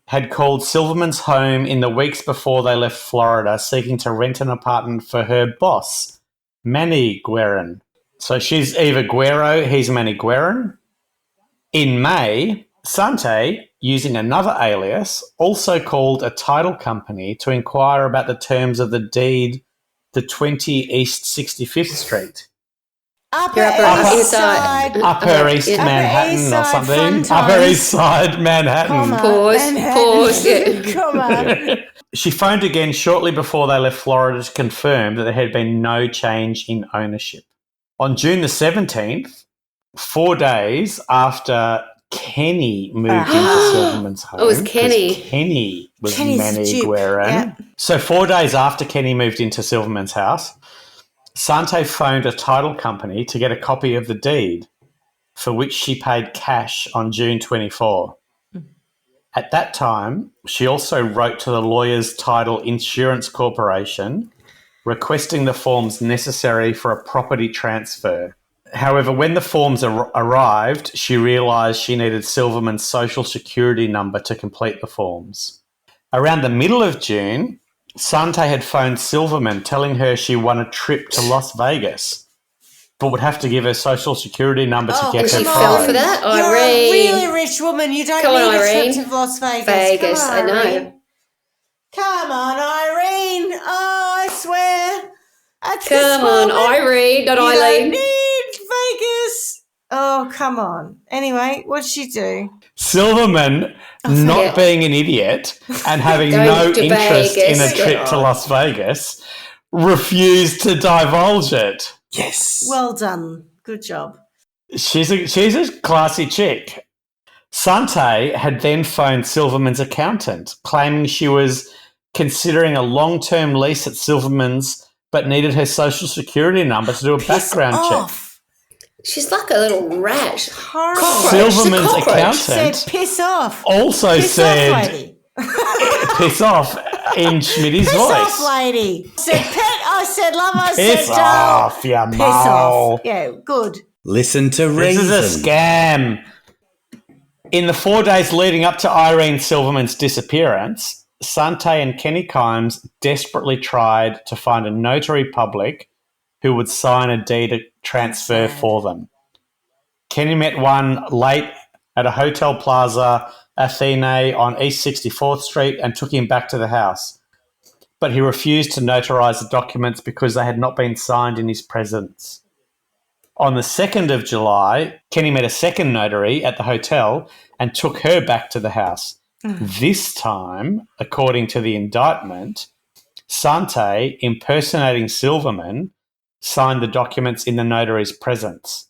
had called Silverman's home in the weeks before they left Florida, seeking to rent an apartment for her boss, Manny Guerin. So she's Eva Guerrero, he's Manny Guerin. In May, Sante, using another alias, also called a title company to inquire about the terms of the deed to 20 East 65th Street. Upper East Side. Upper East Manhattan or something. Upper East Side Manhattan. Pause. Yeah. Come on. She phoned again shortly before they left Florida to confirm that there had been no change in ownership. On June the 17th, 4 days after Kenny moved into Silverman's home. It was Kenny. Kenny was Kenny's Manny Duke. Guerin. Yeah. So 4 days after Kenny moved into Silverman's house, Sante phoned a title company to get a copy of the deed, for which she paid cash on June 24. At that time, she also wrote to the Lawyers Title Insurance Corporation requesting the forms necessary for a property transfer. However, when the forms arrived, she realised she needed Silverman's social security number to complete the forms. Around the middle of June, Sante had phoned Silverman telling her she won a trip to Las Vegas, but would have to give her social security number to get her she prize. fell for that, You're Irene. a really rich woman. You don't need a trip to Las Vegas. I know. Irene. Come on, Irene. Oh, I swear. Come on, Irene, not You Eileen. don't need Vegas. Oh, come on. Anyway, what'd she do? Silverman, not being an idiot and having Going no to interest Vegas. in a trip to Las Vegas, refused to divulge it. Yes. Well done. Good job. She's a classy chick. Sante had then phoned Silverman's accountant, claiming she was considering a long-term lease at Silverman's but needed her social security number to do a background check. She's like a little rat. Horrible. Silverman's Said accountant piss off. also Piss said off, lady. piss off in Schmitty's Piss voice. off, lady. Said pet. I said love. I Piss said doll. off, you Piss mole. off. Yeah, good. Listen to This reason. is a scam. In the 4 days leading up to Irene Silverman's disappearance, Sante and Kenny Kimes desperately tried to find a notary public who would sign a deed of transfer for them. Kenny met one late at a hotel plaza, Athene, on East 64th Street and took him back to the house. But he refused to notarise the documents because they had not been signed in his presence. On the 2nd of July, Kenny met a second notary at the hotel and took her back to the house. This time, according to the indictment, Sante, impersonating Silverman, signed the documents in the notary's presence.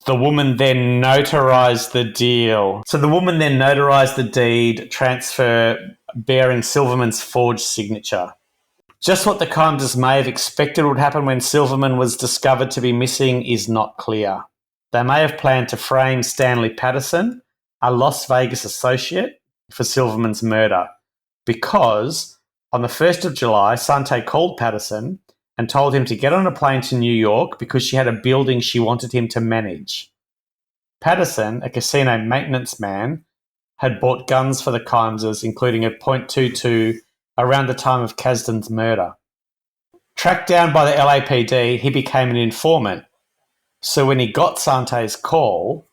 The woman then notarised the deal. So the woman then notarised the deed transfer bearing Silverman's forged signature. Just what the Kimeses may have expected would happen when Silverman was discovered to be missing is not clear. They may have planned to frame Stanley Patterson, a Las Vegas associate, for Silverman's murder, because on the 1st of July, Sante called Patterson and told him to get on a plane to New York because she had a building she wanted him to manage. Patterson, a casino maintenance man, had bought guns for the Kimeses, including a .22 around the time of Kasdan's murder. Tracked down by the LAPD, he became an informant. So when he got Sante's call,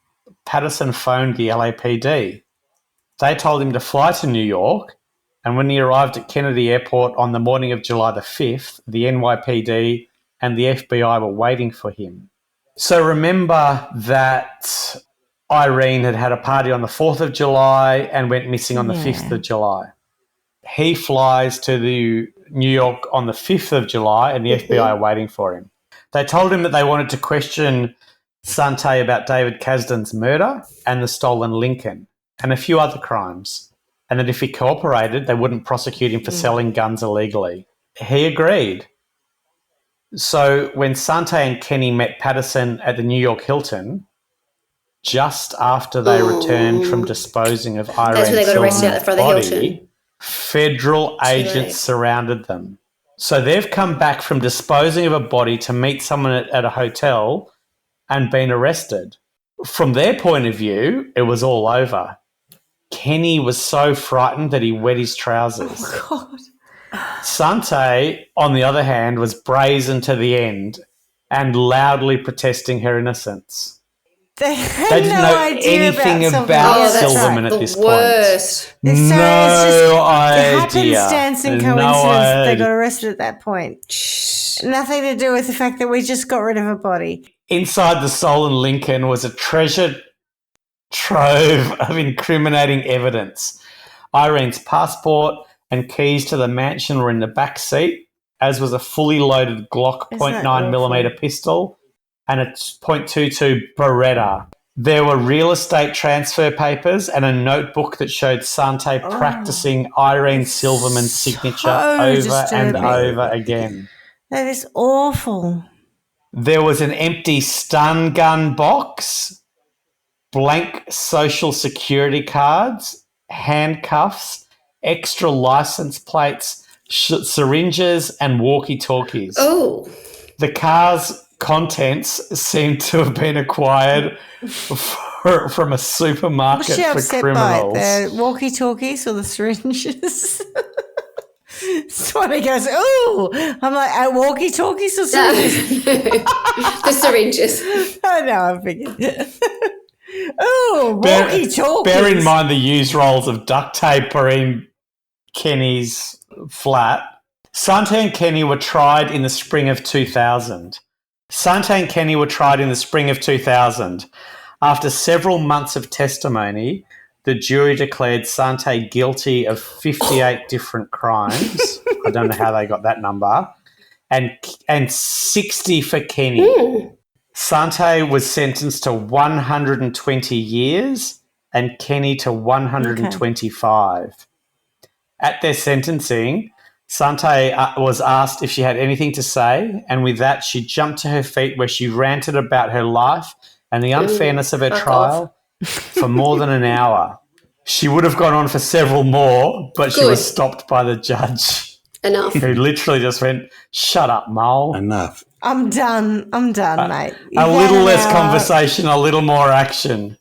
Patterson phoned the LAPD. They told him to fly to New York, and when he arrived at Kennedy Airport on the morning of July the 5th, the NYPD and the FBI were waiting for him. So remember that Irene had a party on the 4th of July and went missing on the 5th of July. He flies to New York on the 5th of July and the FBI are waiting for him. They told him that they wanted to question Sante about David Kasdan's murder and the stolen Lincoln and a few other crimes, and that if he cooperated, they wouldn't prosecute him for selling guns illegally. He agreed. So when Sante and Kenny met Patterson at the New York Hilton, just after they returned from disposing of Irene That's where they got arrested out Silverman's the front of the body, Hilton. federal agents surrounded them. So they've come back from disposing of a body to meet someone at a hotel and been arrested. From their point of view, it was all over. Kenny was so frightened that he wet his trousers. Oh, God. Sante, on the other hand, was brazen to the end and loudly protesting her innocence. They They didn't know idea anything about about that's Silverman right. at this The worst. point. It's No the idea. happenstance and No coincidence that they idea. got arrested at that point. Nothing to do with the fact that we just got rid of a body. Inside the stolen Lincoln was a treasure trove of incriminating evidence. Irene's passport and keys to the mansion were in the back seat, as was a fully loaded Glock Isn't that .9mm pistol and a .22 Beretta. There were real estate transfer papers and a notebook that showed Sante practicing Irene Silverman's signature over disturbing. and over again. That is awful. There was an empty stun gun box, blank social security cards, handcuffs, extra license plates, syringes, and walkie-talkies. Oh, The car's contents seem to have been acquired from a supermarket Was she for upset criminals. by it? The walkie-talkies or the syringes? Swanee goes, ooh. I'm like, walkie-talkies or syringes? the syringes. I know, I figured. Oh, walkie-talkies. Bear in mind the used rolls of duct tape are in Kenny's flat. Sante and Kenny were tried in the spring of 2000. After several months of testimony, the jury declared Sante guilty of 58 different crimes. I don't know how they got that number. And 60 for Kenny. Sante was sentenced to 120 years and Kenny to 125. At their sentencing, Sante was asked if she had anything to say, and with that, she jumped to her feet where she ranted about her life and the unfairness of her trial for more than an hour. She would have gone on for several more, but she was stopped by the judge. Enough. Who literally just went, "Shut up, Mole." Enough. I'm done, mate. A You've little had less an hour. conversation, a little more action.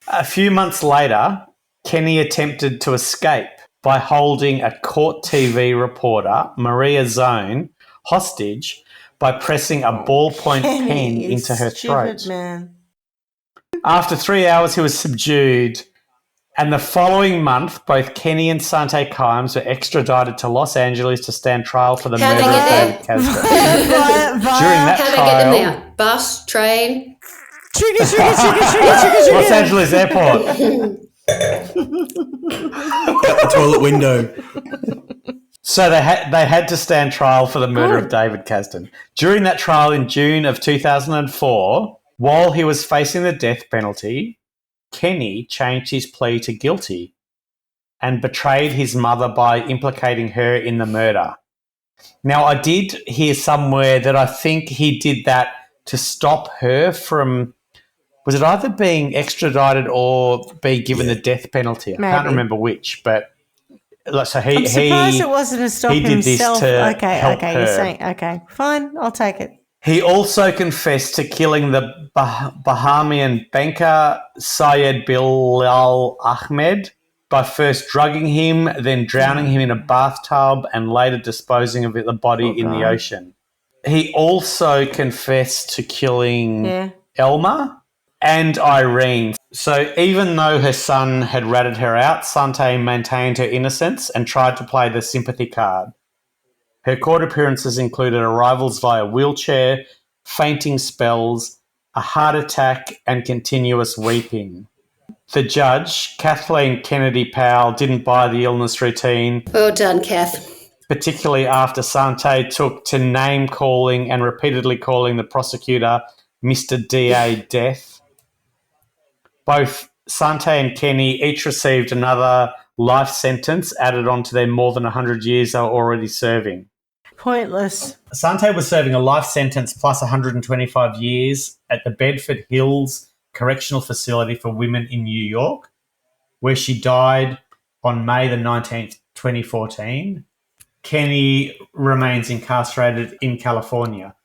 A few months later, Kenny attempted to escape. by holding a court TV reporter, Maria Zone, hostage by pressing a ballpoint pen into her throat. Man. After 3 hours, he was subdued. And the following month, both Kenny and Sante Kimes were extradited to Los Angeles to stand trial for the How'd murder they of get David Kasdan. During that How they trial, get them there? Bus, train? Los Angeles Airport. Out the toilet window. So they had to stand trial for the murder of David Kasdan. During that trial in June of 2004, while he was facing the death penalty, Kenny changed his plea to guilty and betrayed his mother by implicating her in the murder. Now, I did hear somewhere that I think he did that to stop her from, was it either being extradited or being given the death penalty? I can't remember which, but so I'm surprised it wasn't to stop he did himself. this to Okay, help okay, her. you're saying, okay, fine, I'll take it. He also confessed to killing the Bahamian banker Syed Bilal Ahmed by first drugging him, then drowning him in a bathtub, and later disposing of the body in the ocean. He also confessed to killing Elma and Irene. So even though her son had ratted her out, Sante maintained her innocence and tried to play the sympathy card. Her court appearances included arrivals via wheelchair, fainting spells, a heart attack, and continuous weeping. The judge, Kathleen Kennedy Powell, didn't buy the illness routine, Well done, Kath. particularly after Sante took to name-calling and repeatedly calling the prosecutor Mr. D.A. Death. Both Sante and Kenny each received another life sentence added on to their more than 100 years they were already serving. Pointless. Sante was serving a life sentence plus 125 years at the Bedford Hills Correctional Facility for Women in New York, where she died on May the 19th, 2014. Kenny remains incarcerated in California.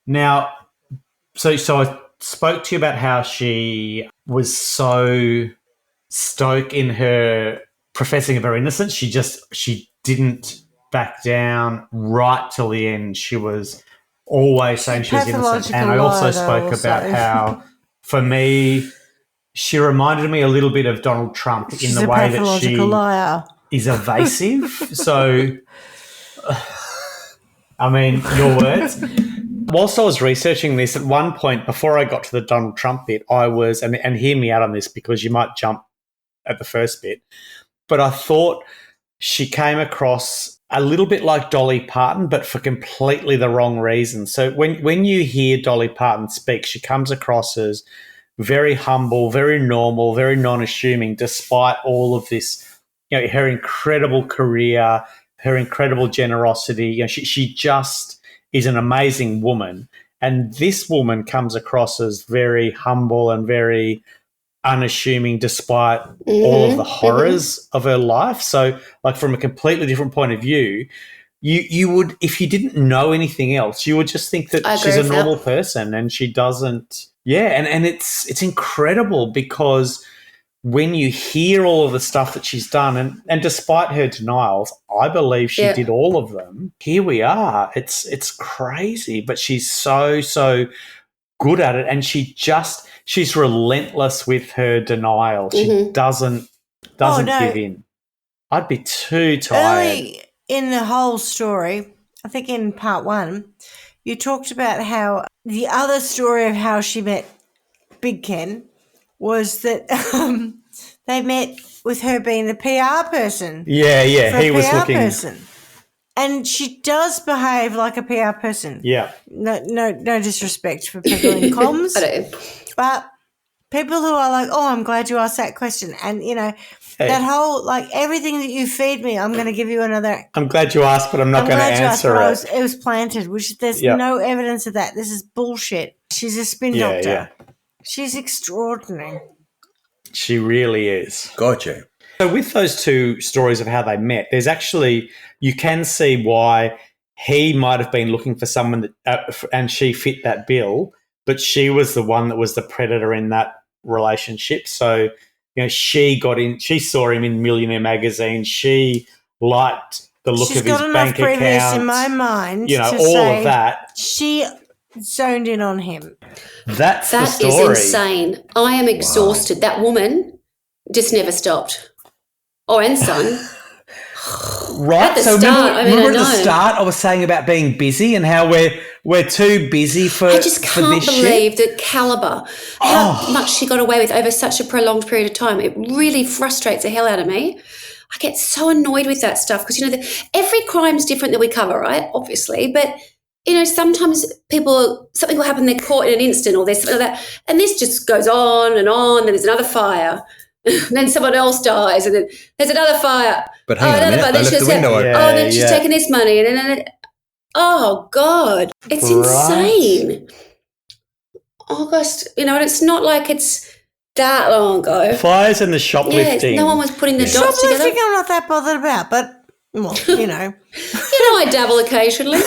Now, so I spoke to you about how she was so stoic in her professing of her innocence. She didn't back down right till the end. She was always saying she was innocent. And I also spoke about how, for me, she reminded me a little bit of Donald Trump in the way that she is evasive. So, I mean, your words. Whilst I was researching this, at one point before I got to the Donald Trump bit, I was, and hear me out on this because you might jump at the first bit, but I thought she came across a little bit like Dolly Parton, but for completely the wrong reason. So when you hear Dolly Parton speak, she comes across as very humble, very normal, very non-assuming, despite all of this, her incredible career, her incredible generosity. She just is an amazing woman. And this woman comes across as very humble and very unassuming despite all of the horrors of her life. So, like, from a completely different point of view, you would, if you didn't know anything else, you would just think that she's a normal person, and she doesn't. Yeah, and it's incredible because when you hear all of the stuff that she's done, and despite her denials, I believe she did all of them. Here we are. It's crazy, but she's so good at it, and she's relentless with her denial. She doesn't give in. I'd be too tired. Early in the whole story, I think in part 1, you talked about how the other story of how she met Big Ken was that they met with her being the PR person. Yeah, he was looking. Person. And she does behave like a PR person. Yeah. No disrespect for people in comms. I do. But people who are like, oh, I'm glad you asked that question. And, that whole, like, everything that you feed me, I'm going to give you another. I'm glad you asked, but I'm not going to answer it. It was planted, which there's no evidence of that. This is bullshit. She's a spin doctor. Yeah. She's extraordinary. She really is. Gotcha. So with those two stories of how they met, there's actually, you can see why he might have been looking for someone that, and she fit that bill, but she was the one that was the predator in that relationship. So she got in. She saw him in Millionaire magazine. She liked the look She's of his got bank enough previous account. in my mind You know, to all say of that. she zoned in on him. That's the That story. is insane. I am exhausted. That woman just never stopped. Oh, and son. Right. At the So start, remember I at the know. start I was saying about being busy and how we're too busy for I just for can't this believe shit. the caliber, how much she got away with over such a prolonged period of time. It really frustrates the hell out of me. I get so annoyed with that stuff because, every crime's different that we cover, right? Obviously. But, sometimes something will happen, they're caught in an instant or there's something like that. And this just goes on, then there's another fire. Then someone else dies and then there's another fire. But hang on a another minute, fire. they Then left she'll the window say, open. oh, then she's Yeah. taking this money. And then oh, God. It's Right. insane. August, and it's not like it's that long ago. Fires and the shoplifting. No one was putting the dots Shoplifting together. I'm not that bothered about, but, well, I dabble occasionally.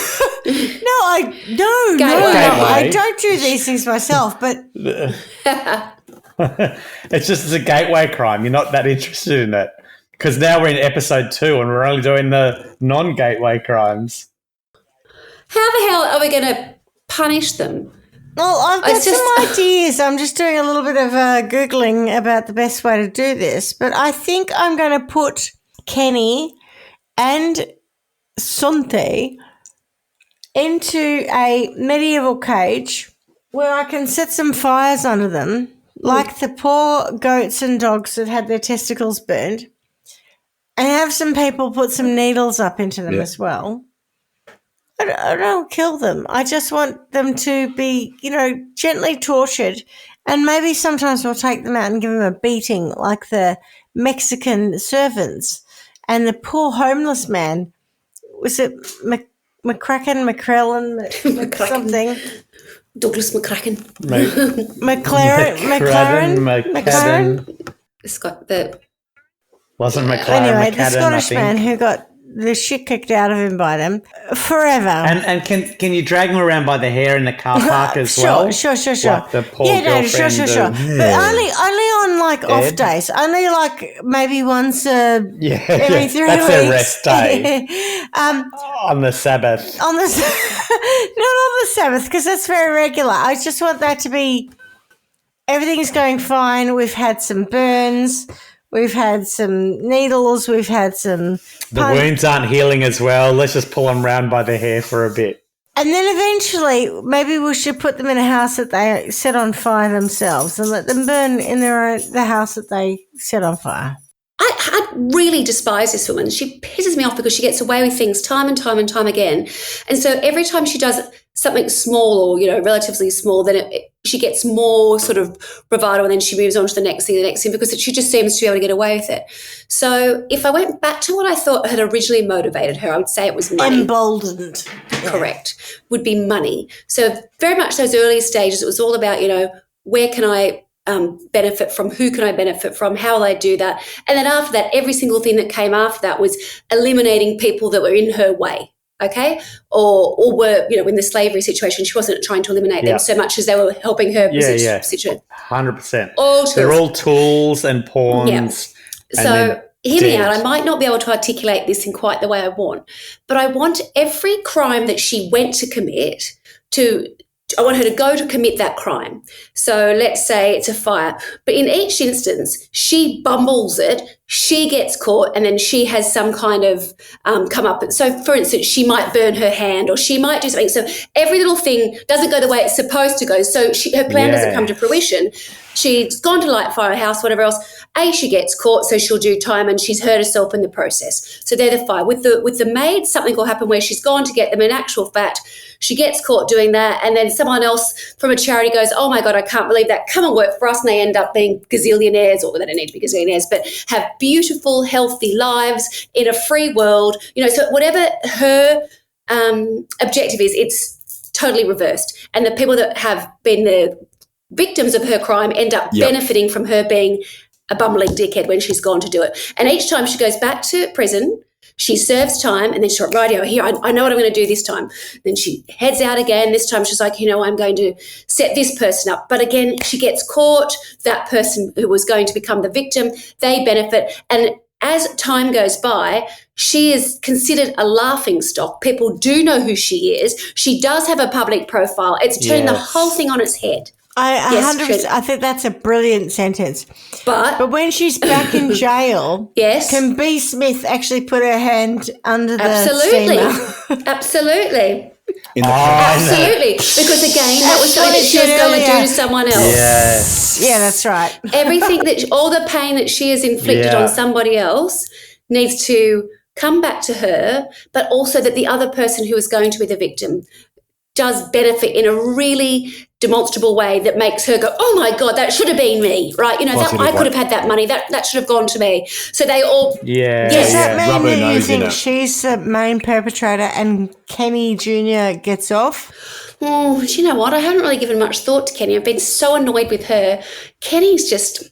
I don't do these things myself, but It's a gateway crime. You're not that interested in it. Because now we're in episode 2 and we're only doing the non-gateway crimes. How the hell are we going to punish them? well, I've got It's just- some ideas. I'm just doing a little bit of Googling about the best way to do this, but I think I'm going to put Kenny and Sante into a medieval cage where I can set some fires under them, like the poor goats and dogs that had their testicles burned, and have some people put some needles up into them as well. I don't kill them. I just want them to be, gently tortured, and maybe sometimes we'll take them out and give them a beating like the Mexican servants and the poor homeless man. Was it McCracken, something? Douglas McCracken. McLaren? It's got the... Wasn't McLaren Anyway, McCadden, the Scottish I think. man who got the shit kicked out of him by them forever. And can you drag him around by the hair in the car park as well? Sure. Like the poor Sure. girlfriend But only on like off Ed? days. Only like maybe once every 3 that's weeks. their rest day. On the Sabbath. On the not on the Sabbath, because that's very regular. I just want that to be everything's going fine. We've had some burns. We've had some needles. We've had some The wounds aren't healing as well. Let's just pull them round by the hair for a bit. And then eventually, maybe we should put them in a house that they set on fire themselves and let them burn in the house that they set on fire. I really despise this woman. She pisses me off because she gets away with things time and time and time again. And so every time she does something small or, relatively small, then she gets more sort of bravado and then she moves on to the next thing because she just seems to be able to get away with it. So if I went back to what I thought had originally motivated her, I would say it was money. Emboldened. Correct. Would be money. So very much those early stages, it was all about, where can I benefit from, who can I benefit from, how will I do that? And then after that, every single thing that came after that was eliminating people that were in her way, okay? Or were, in the slavery situation, she wasn't trying to eliminate them so much as they were helping her situation. 100%. All tools. They're all tools and pawns. Yeah. and So then hear me dead. out. I might not be able to articulate this in quite the way I want, but I want every crime that she went to commit I want her to go to commit that crime. So let's say it's a fire. But in each instance, she bumbles it, she gets caught, and then she has some kind of come up. So, for instance, she might burn her hand or she might do something. So every little thing doesn't go the way it's supposed to go. So her plan doesn't come to fruition. She's gone to light fire a house, whatever else. She gets caught, so she'll do time and she's hurt herself in the process. So they're the fire. With the maid, something will happen where she's gone to get them. In actual fact, she gets caught doing that, and then someone else from a charity goes, oh my God, I can't believe that. Come and work for us. And they end up being gazillionaires, or they don't need to be gazillionaires, but have beautiful, healthy lives in a free world. So whatever her objective is, it's totally reversed. And the people that have been the victims of her crime end up benefiting from her being a bumbling dickhead when she's gone to do it. And each time she goes back to prison, She serves time and then she's like, rightio, here, I know what I'm going to do this time. Then she heads out again. This time she's like, I'm going to set this person up. But again, she gets caught. That person who was going to become the victim, they benefit. And as time goes by, she is considered a laughing stock. People do know who she is. She does have a public profile. It's turned the whole thing on its head. I 100%. I think that's a brilliant sentence. But when she's back in jail, yes, can B. Smith actually put her hand under the absolutely, steamer? absolutely, Absolutely. Because again, that was something that she was going to do to someone else. Yes. Yeah, that's right. Everything all the pain that she has inflicted on somebody else needs to come back to her, but also that the other person who is going to be the victim does benefit in a really demonstrable way that makes her go, oh my God, that should have been me, right? I could have had that money. That should have gone to me. So they all... Does that mean Rub her that you nose in think it. she's the main perpetrator and Kenny Jr. gets off? Oh, do you know what? I haven't really given much thought to Kenny. I've been so annoyed with her. Kenny's just...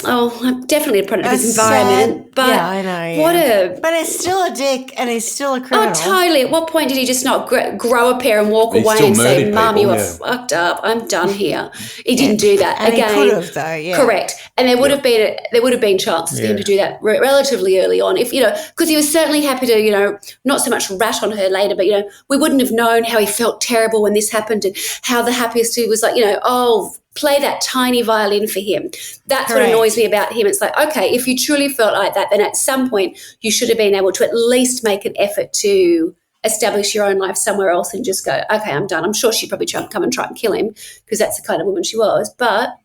I'm definitely a product of his environment. But yeah, I know. But he's still a dick and he's still a criminal. Oh, totally. At what point did he just not grow a pair and walk He away still and say, murdered Mum, you people, are yeah. fucked up. I'm done here. He didn't do that. And Again, he could have, though, yeah. Correct. And there would have been chances for him to do that relatively early on, if because he was certainly happy to not so much rat on her later, but we wouldn't have known how he felt terrible when this happened and how the happiest he was like play that tiny violin for him. That's what annoys me about him. It's like, okay, if you truly felt like that, then at some point you should have been able to at least make an effort to establish your own life somewhere else and just go, okay, I'm done. I'm sure she'd probably come and try and kill him because that's the kind of woman she was. But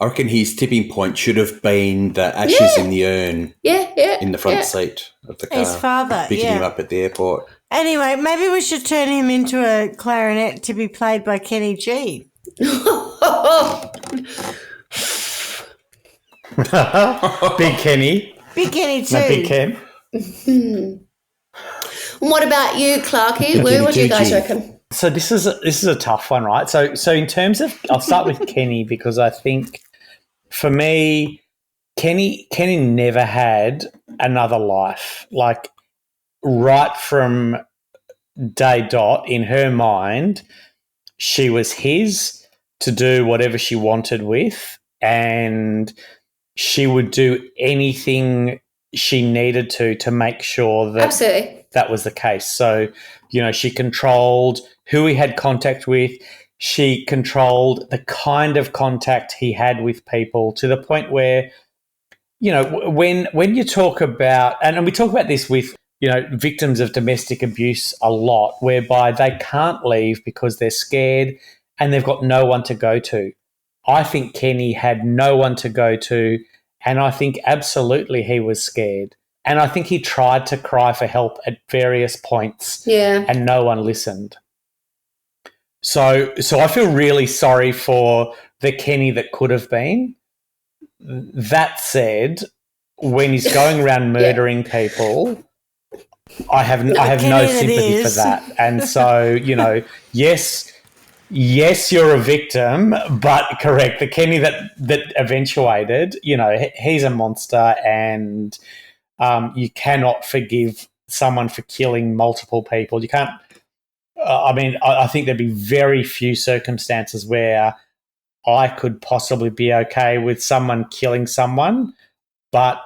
I reckon his tipping point should have been the ashes in the urn in the front seat of the car. His father, picking him up at the airport. Anyway, maybe we should turn him into a clarinet to be played by Kenny G. Big Kenny. Big Kenny too. No, Big Ken. And what about you, Clarky? What do you guys reckon? So this is a tough one, right? So in terms of, I'll start with Kenny because I think for me, Kenny never had another life. Like right from day dot, in her mind, she was his to do whatever she wanted with, and she would do anything she needed to make sure that Absolutely. that was the case. So, she controlled who he had contact with. She controlled the kind of contact he had with people to the point where, when you talk about, and we talk about this with, victims of domestic abuse a lot, whereby they can't leave because they're scared and they've got no one to go to. I think Kenny had no one to go to, and I think absolutely he was scared. And I think he tried to cry for help at various points, and no one listened. So I feel really sorry for the Kenny that could have been. That said, when he's going around murdering people, I have no sympathy for that. And so, yes, you're a victim, but correct, the Kenny that eventuated, he's a monster, and you cannot forgive someone for killing multiple people. You can't. I think there'd be very few circumstances where I could possibly be okay with someone killing someone, but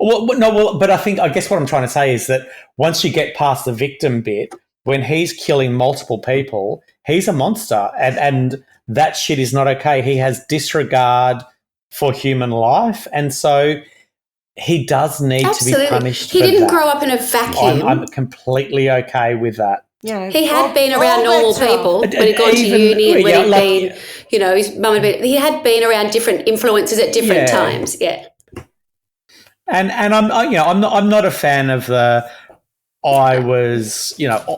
I guess what I'm trying to say is that once you get past the victim bit, when he's killing multiple people, he's a monster, and that shit is not okay. He has disregard for human life, and so he does need to be punished. He didn't grow up in a vacuum. I'm completely okay with that. Yeah, he had been around normal people when he'd gone to uni and when he'd been, his mum had been. He had been around different influences at different times. Yeah, and I'm not a fan of the I was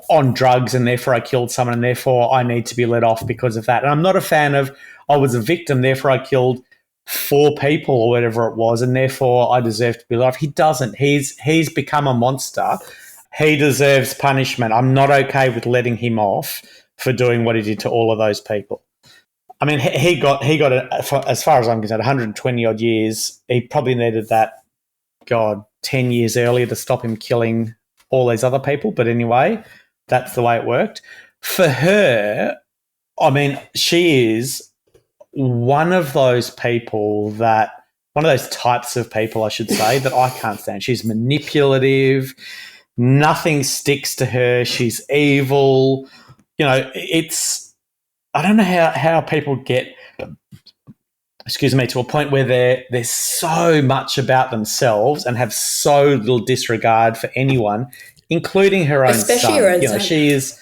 on drugs and therefore I killed someone and therefore I need to be let off because of that. And I'm not a fan of I was a victim, therefore I killed 4 people or whatever it was, and therefore I deserve to be let off. He doesn't. He's become a monster. He deserves punishment. I'm not okay with letting him off for doing what he did to all of those people. I mean, he got as far as I'm concerned, 120 odd years. He probably needed that, God, 10 years earlier to stop him killing all these other people. But anyway, that's the way it worked. For her, I mean, she is one of those types of people, I should say, that I can't stand. She's manipulative. Nothing sticks to her. She's evil. You know, I don't know how people get, to a point where they're so much about themselves and have so little disregard for anyone, including her own Especially son. her own you know, son.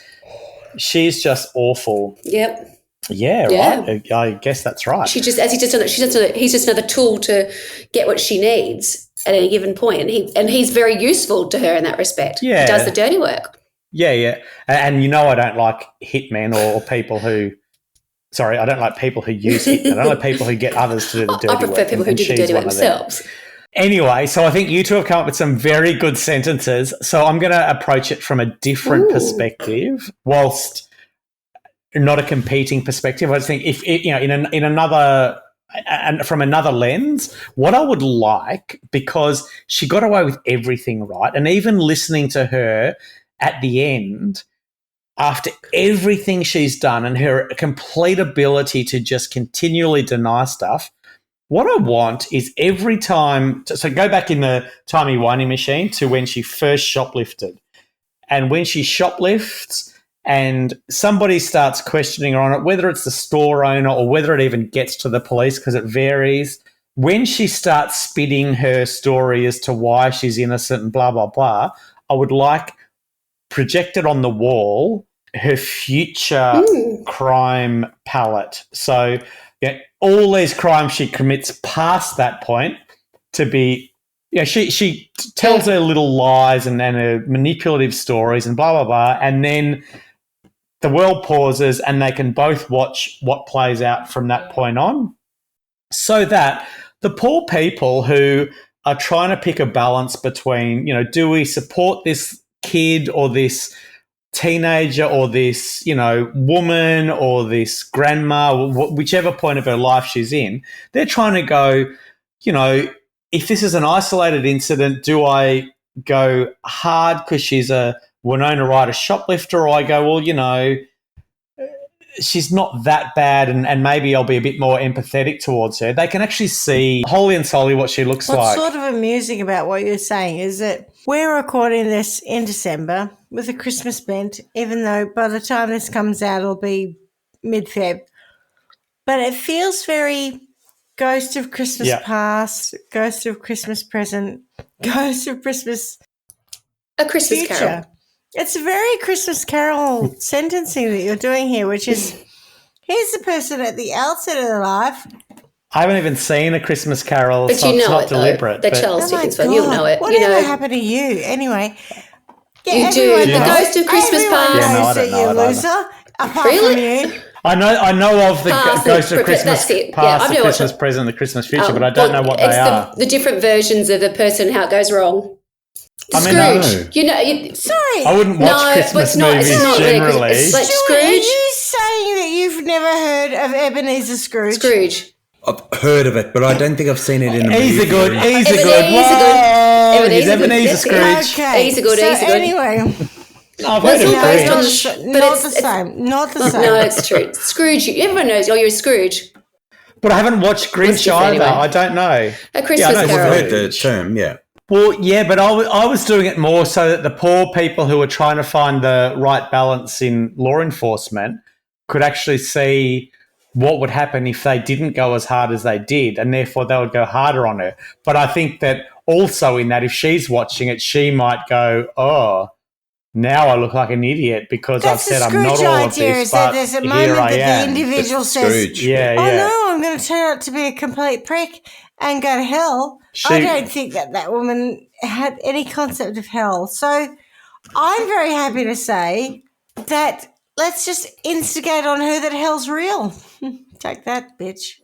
she's just awful. Yep. Yeah, Yeah. right. I guess that's right. He's just another tool to get what she needs at any given point, and he's very useful to her in that respect. Yeah. He does the dirty work. Yeah. And you know I don't like hitmen or people who – sorry, I don't like people who use hitmen. I don't like people who get others to do the dirty work. I prefer people who do the dirty work themselves. Anyway, so I think you two have come up with some very good sentences. So I'm going to approach it from a different perspective, whilst not a competing perspective. I just think if you know, in another and from another lens, what I would like, because she got away with everything, right? And even listening to her at the end, after everything she's done and her complete ability to just continually deny stuff, what I want is every time – so go back in the timey-wimey machine to when she first shoplifted. And when she shoplifts and somebody starts questioning her on it, whether it's the store owner or whether it even gets to the police, because it varies, when she starts spitting her story as to why she's innocent and blah, blah, blah, I would like projected on the wall her future crime palette. So all these crimes she commits past that point to be, she tells her little lies and her manipulative stories and blah, blah, blah, and then the world pauses and they can both watch what plays out from that point on, so that the poor people who are trying to pick a balance between, do we support this kid or this teenager or this, woman or this grandma, whichever point of her life she's in, they're trying to go, if this is an isolated incident, do I go hard because she's a Winona Ryder shoplifter, or I go, well, she's not that bad and maybe I'll be a bit more empathetic towards her. They can actually see wholly and solely what she looks like. What's sort of amusing about what you're saying is that we're recording this in December with a Christmas bent, even though by the time this comes out it'll be mid-Feb. But it feels very Ghost of Christmas Past, Ghost of Christmas Present, Ghost of Christmas A Christmas Future. Carol. It's a very Christmas Carol sentencing that you're doing here, which is, here's the person at the outset of their life. I haven't even seen A Christmas Carol, but so it's not deliberate. The Charles Dickens one, you'll know it. Whatever happened to you? Anyway. Yeah, you do. The Ghost of Christmas Past. Everyone knows that you loser, apart from you. I know of the Ghost of Christmas Past, the Christmas Present, the Christmas Future, but I don't know what they are. The different versions of the person, how it goes wrong. Scrooge. Sorry. I wouldn't watch Christmas movies generally. It's like Scrooge. Are you saying that you've never heard of Ebenezer Scrooge? Scrooge. I've heard of it, but I don't think I've seen it in a movie. He's a good. Ebenezer Scrooge. Okay. He's a good. Anyway. I've heard of it. Not the same. No, it's true. Scrooge. Everyone knows. You're Scrooge. But I haven't watched Grinch either. Anyway. I don't know. A Christmas Carol. I've heard the term, yeah. Well, yeah, but I was doing it more so that the poor people who were trying to find the right balance in law enforcement could actually see what would happen if they didn't go as hard as they did, and therefore they would go harder on her. But I think that also in that, if she's watching it, she might go, oh, now I look like an idiot because I've said I'm not all of this, but there's a here moment I that am. the individual says, Scrooge. Yeah. oh no, I'm going to turn out to be a complete prick and go to hell. I don't think that woman had any concept of hell. So I'm very happy to say that let's just instigate on her that hell's real. Take that, bitch.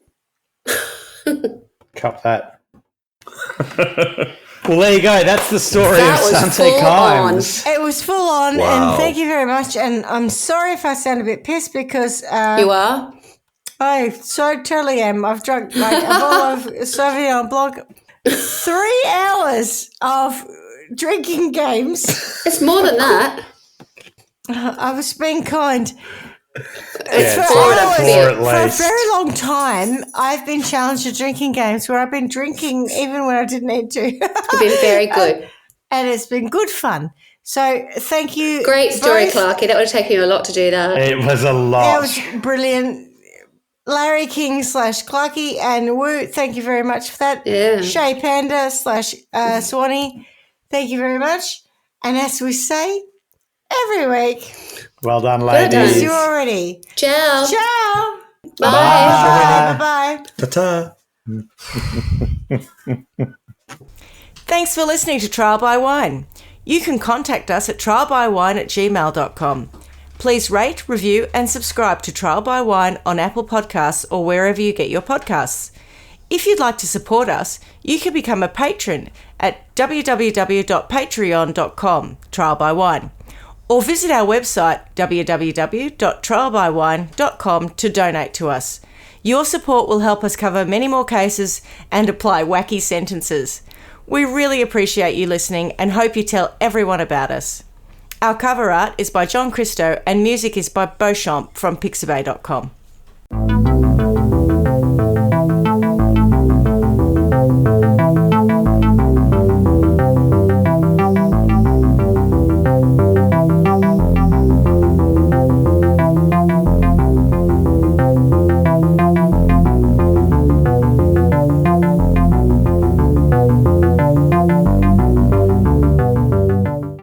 Cup that. Well, there you go. That's the story of Sante Kimes. It was full on, Wow. and thank you very much. And I'm sorry if I sound a bit pissed because... you are? I so totally am. I've drunk like a bottle of Sauvignon Blanc. 3 hours of drinking games. It's more than that. I was being kind. Yeah, For a very long time, I've been challenged to drinking games where I've been drinking even when I didn't need to. You've been very good. And it's been good fun. So thank you. Great story, both. Clarky. That would have taken you a lot to do that. It was a lot. It was brilliant. Larry King / Clarky and Woo, thank you very much for that. Yeah. Shay Panda / Swanee, thank you very much. And as we say every week, well done, Well done. ladies. see you already. Ciao. Ciao. Bye. Bye. Ta-ta. Thanks for listening to Trial by Wine. You can contact us at trialbywine@gmail.com. Please rate, review and subscribe to Trial by Wine on Apple Podcasts or wherever you get your podcasts. If you'd like to support us, you can become a patron at www.patreon.com, Trial by Wine, or visit our website www.trialbywine.com to donate to us. Your support will help us cover many more cases and apply wacky sentences. We really appreciate you listening and hope you tell everyone about us. Our cover art is by John Christo and music is by Beauchamp from pixabay.com.